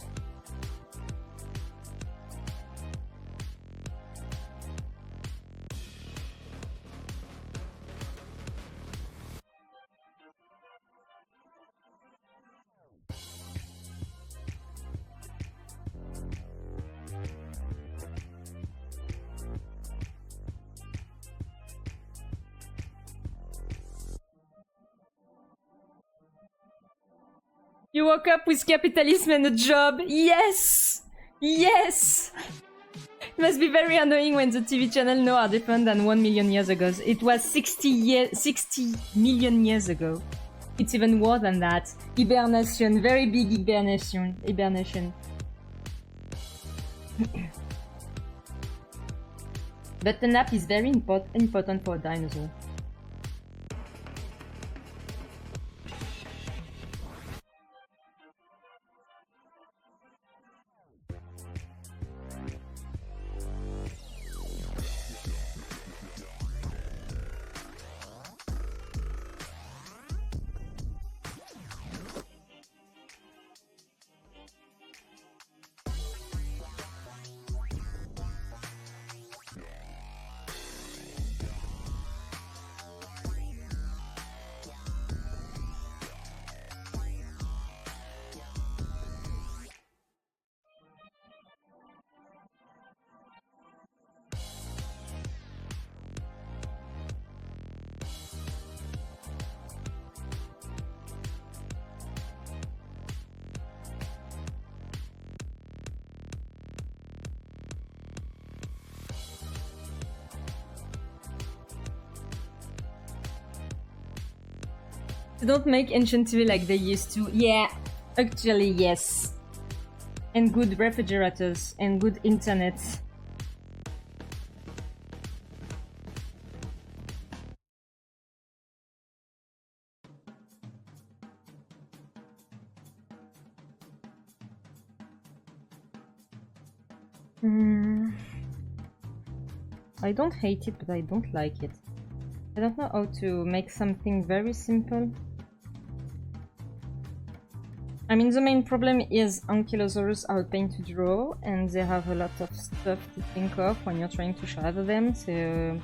A: You woke up with capitalism and a job. Yes! Yes! It must be very annoying when the TV channel now are different than 1 million years ago. It was 60 million years ago. It's even more than that. Hibernation, very big hibernation. But the nap is very important for a dinosaur. They don't make ancient TV like they used to. Yeah, actually, yes. And good refrigerators and good internet. I don't hate it, but I don't like it. I don't know how to make something very simple. I mean, the main problem is Ankylosaurus are a pain to draw, and they have a lot of stuff to think of when you're trying to shadow them, so...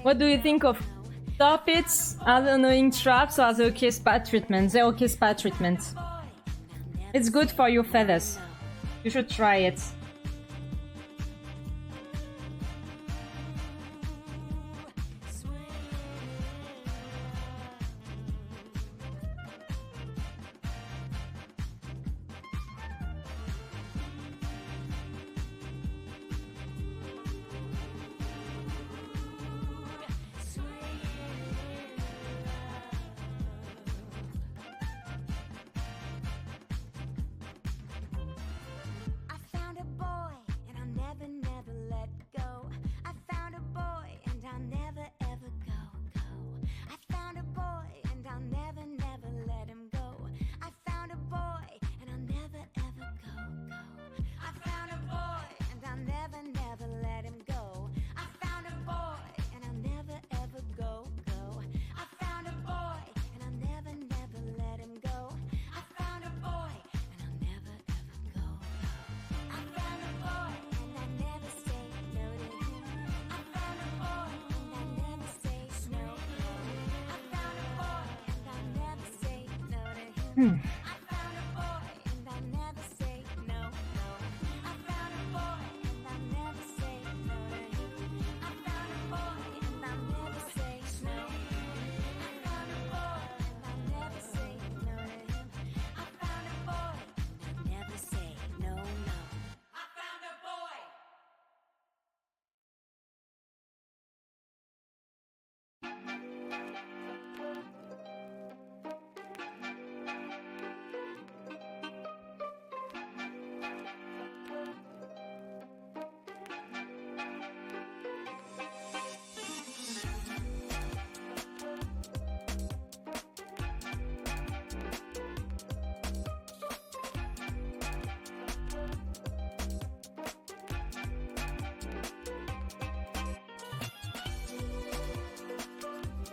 A: What do you think of Stop It as annoying traps or as a okay spa treatment? The okay spa treatment. It's good for your feathers. You should try it.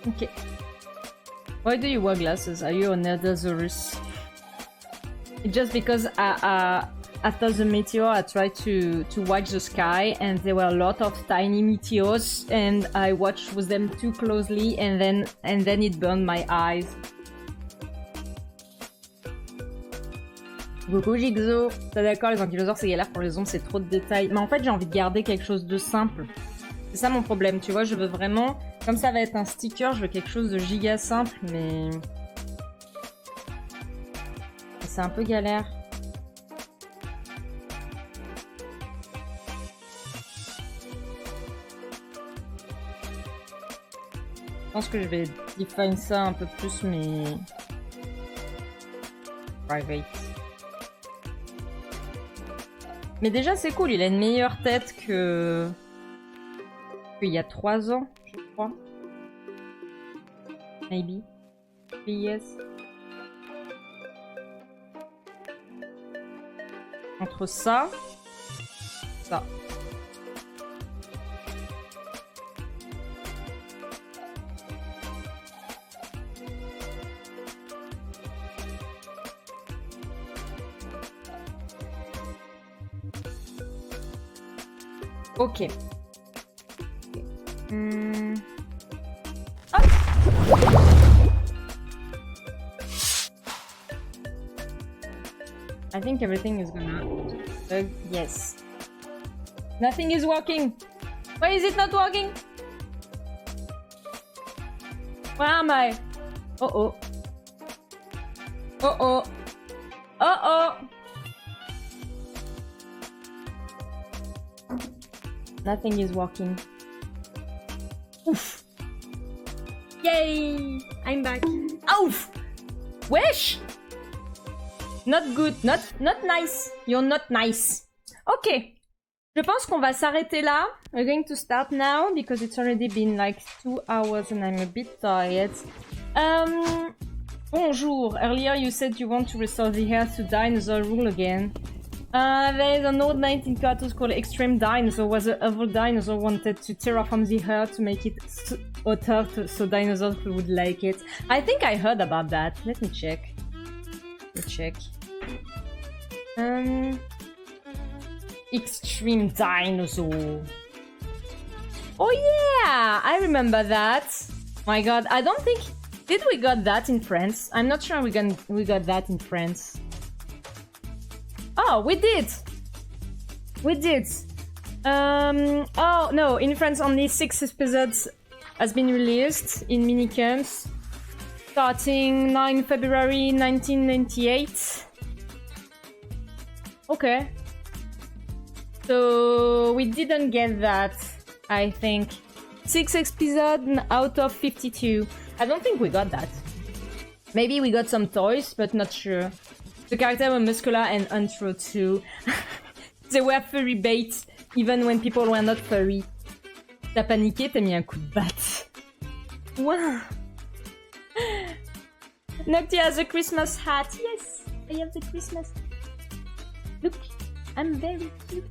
A: Okay. Why do you wear glasses? Are you an Eldosaurus? Just because after the meteor, I tried to watch the sky, and there were a lot of tiny meteors, and I watched with them too closely, and then it burned my eyes. Coucou Jigzo, t'es d'accord, les ankylosaures c'est galère pour les ombres, c'est trop de détails. Mais en fait, j'ai envie de garder quelque chose de simple. C'est ça mon problème, tu vois, je veux vraiment... Comme ça va être un sticker, je veux quelque chose de giga simple, mais... C'est un peu galère. Je pense que je vais define ça un peu plus, mais... Private. Mais déjà, c'est cool, il a une meilleure tête que... qu'il y a 3 ans, je crois. Maybe. Yes. Entre ça... ça. Ok. I think everything is gonna... yes. Nothing is working. Why is it not working? Where am I? Uh-oh. Uh-oh. Uh-oh. Nothing is working. Oof. Yay! I'm back. Oof! Wesh! Not good. Not nice. You're not nice. Ok. Je pense qu'on va s'arrêter là. We're going to start now because it's already been like 2 hours and I'm a bit tired. Bonjour. Earlier you said you want to restore the Earth to dinosaur rule again. There is an old 19 cartoon called Extreme Dinosaur, where the evil dinosaur wanted to terraform the Earth to make it hotter so dinosaurs would like it. I think I heard about that. Let me check. Extreme Dinosaur. Oh yeah, I remember that. My god, I don't think... Did we got that in France? I'm not sure we got that in France. Oh, we did! We did! Oh no, in France only 6 episodes has been released in minicamps. Starting 9 February 1998. Okay. So we didn't get that, I think. 6 episodes out of 52. I don't think we got that. Maybe we got some toys, but not sure. The characters were muscular and untrue too. They were furry bait, even when people were not furry. T'as paniqué, t'as mis un coup de batte. Wow. Nocti has a Christmas hat. Yes, I have the Christmas hat. Look, I'm very cute.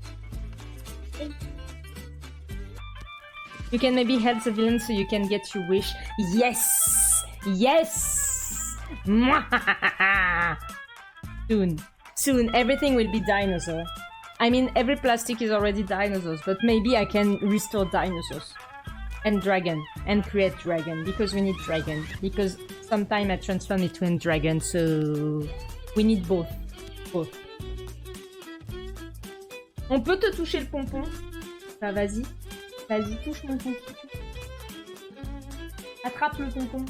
A: You can maybe help the villain so you can get your wish. Yes! Yes! Soon, everything will be dinosaur. I mean, every plastic is already dinosaurs, but maybe I can restore dinosaurs. And dragon. And create dragon. Because we need dragon. Because sometime I transform into a dragon, so... We need both. Both. On peut te toucher le pompon? Bah, vas-y. Vas-y, touche mon pompon. Attrape le pompon.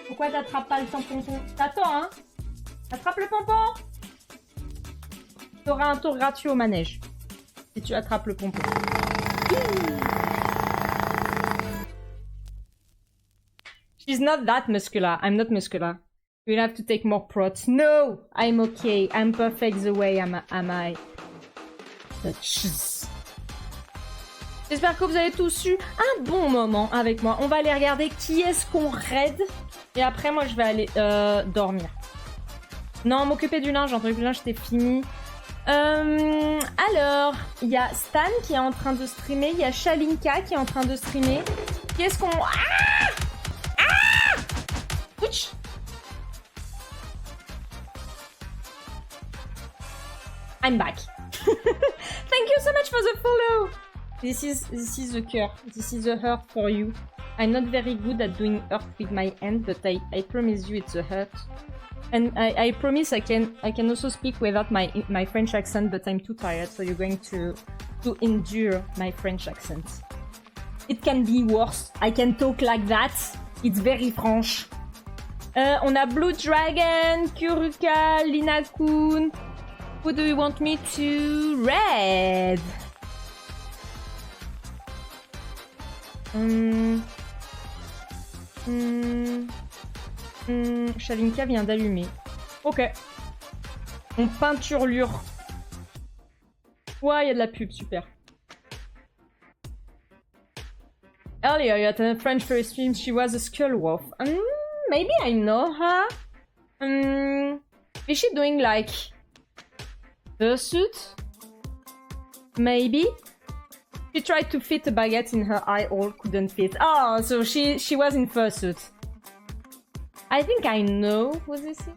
A: Pourquoi t'attrapes pas le pompon? T'attends, hein? Attrape le pompon! T'auras un tour gratuit au manège. Si tu attrapes le pompon. She's not that muscular. I'm not muscular. You'll have to take more prots. No! I'm okay. I'm perfect the way am I. J'espère que vous avez tous eu un bon moment avec moi. On va aller regarder qui est-ce qu'on raid. Et après, moi, je vais aller dormir. Non, m'occuper du linge. Entre le linge, c'était fini. Alors, il y a Stan qui est en train de streamer. Il y a Shalinka qui est en train de streamer. Qui est-ce qu'on... Ah! Ah! Ouch! I'm back. Thank you so much for the follow. This is the cœur. This is the heart for you. I'm not very good at doing earth with my hand, but I promise you it's a heart. And I promise I can also speak without my French accent, but I'm too tired, so you're going to endure my French accent. It can be worse. I can talk like that. It's very French. On a Blue Dragon, Kuruka, Lina Kun. Who do you want me to raid? Shalinka vient d'allumer. Ok. On peinturlure. Ouais, il y a de la pub, super. Earlier, at a French furry stream, she was a skull wolf. Maybe I know her. Is she doing like fursuit? Maybe. She tried to fit a baguette in her eye hole, couldn't fit. Oh, so she was in fursuit. I think I know who this is,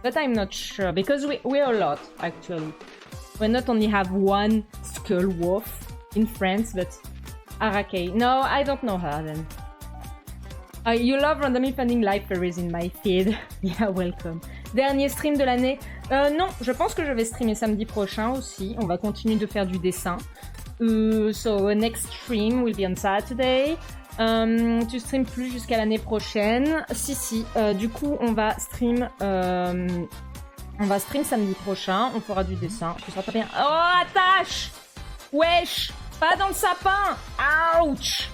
A: but I'm not sure because we're a lot actually. We not only have one skull wolf, in France, but Arake. No, I don't know her then. You love randomly finding life fairies in my feed. Yeah, welcome. Dernier stream de l'année. Non, je pense que je vais streamer samedi prochain aussi. On va continuer de faire du dessin. So next stream will be on Saturday. Tu stream plus jusqu'à l'année prochaine. Si. Du coup, on va stream samedi prochain. On fera du dessin. Je sera pas bien. Oh, attache! Wesh! Pas dans le sapin! Ouch!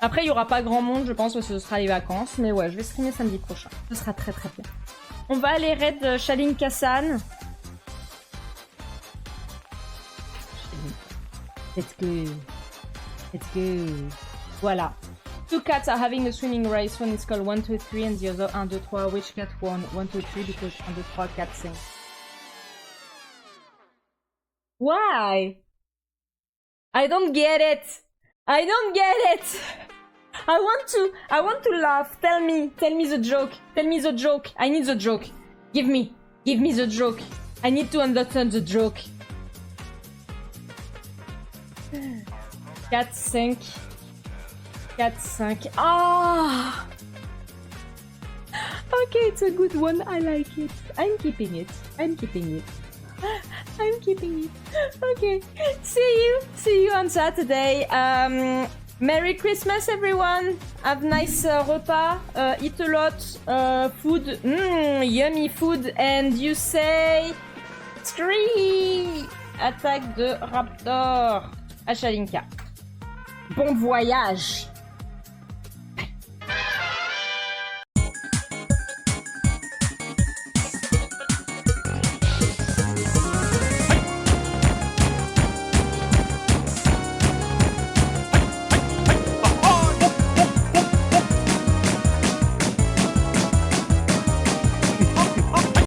A: Après, il y aura pas grand monde, je pense, parce que ce sera les vacances. Mais ouais, je vais streamer samedi prochain. Ce sera très très bien. On va aller raid Shalin Kassan. Let's go. Let's go. Voilà. Two cats are having a swimming race. One is called 1, 2, 3 and the other 1, 2, 3. Which cat won? 1, 2, 3 because 1, 2, 3 cats sing. Why? I don't get it. I don't get it. I want to laugh. Tell me the joke. Tell me the joke. I need the joke. Give me the joke. I need to understand the joke. 4, 5. 4, 5. Ah! Okay, it's a good one. I like it. I'm keeping it. Okay. See you on Saturday. Merry Christmas, everyone. Have nice repas. Eat a lot. Food. Yummy food. And you say... Scree! Attaque de Raptor. Achalinka. Bon voyage.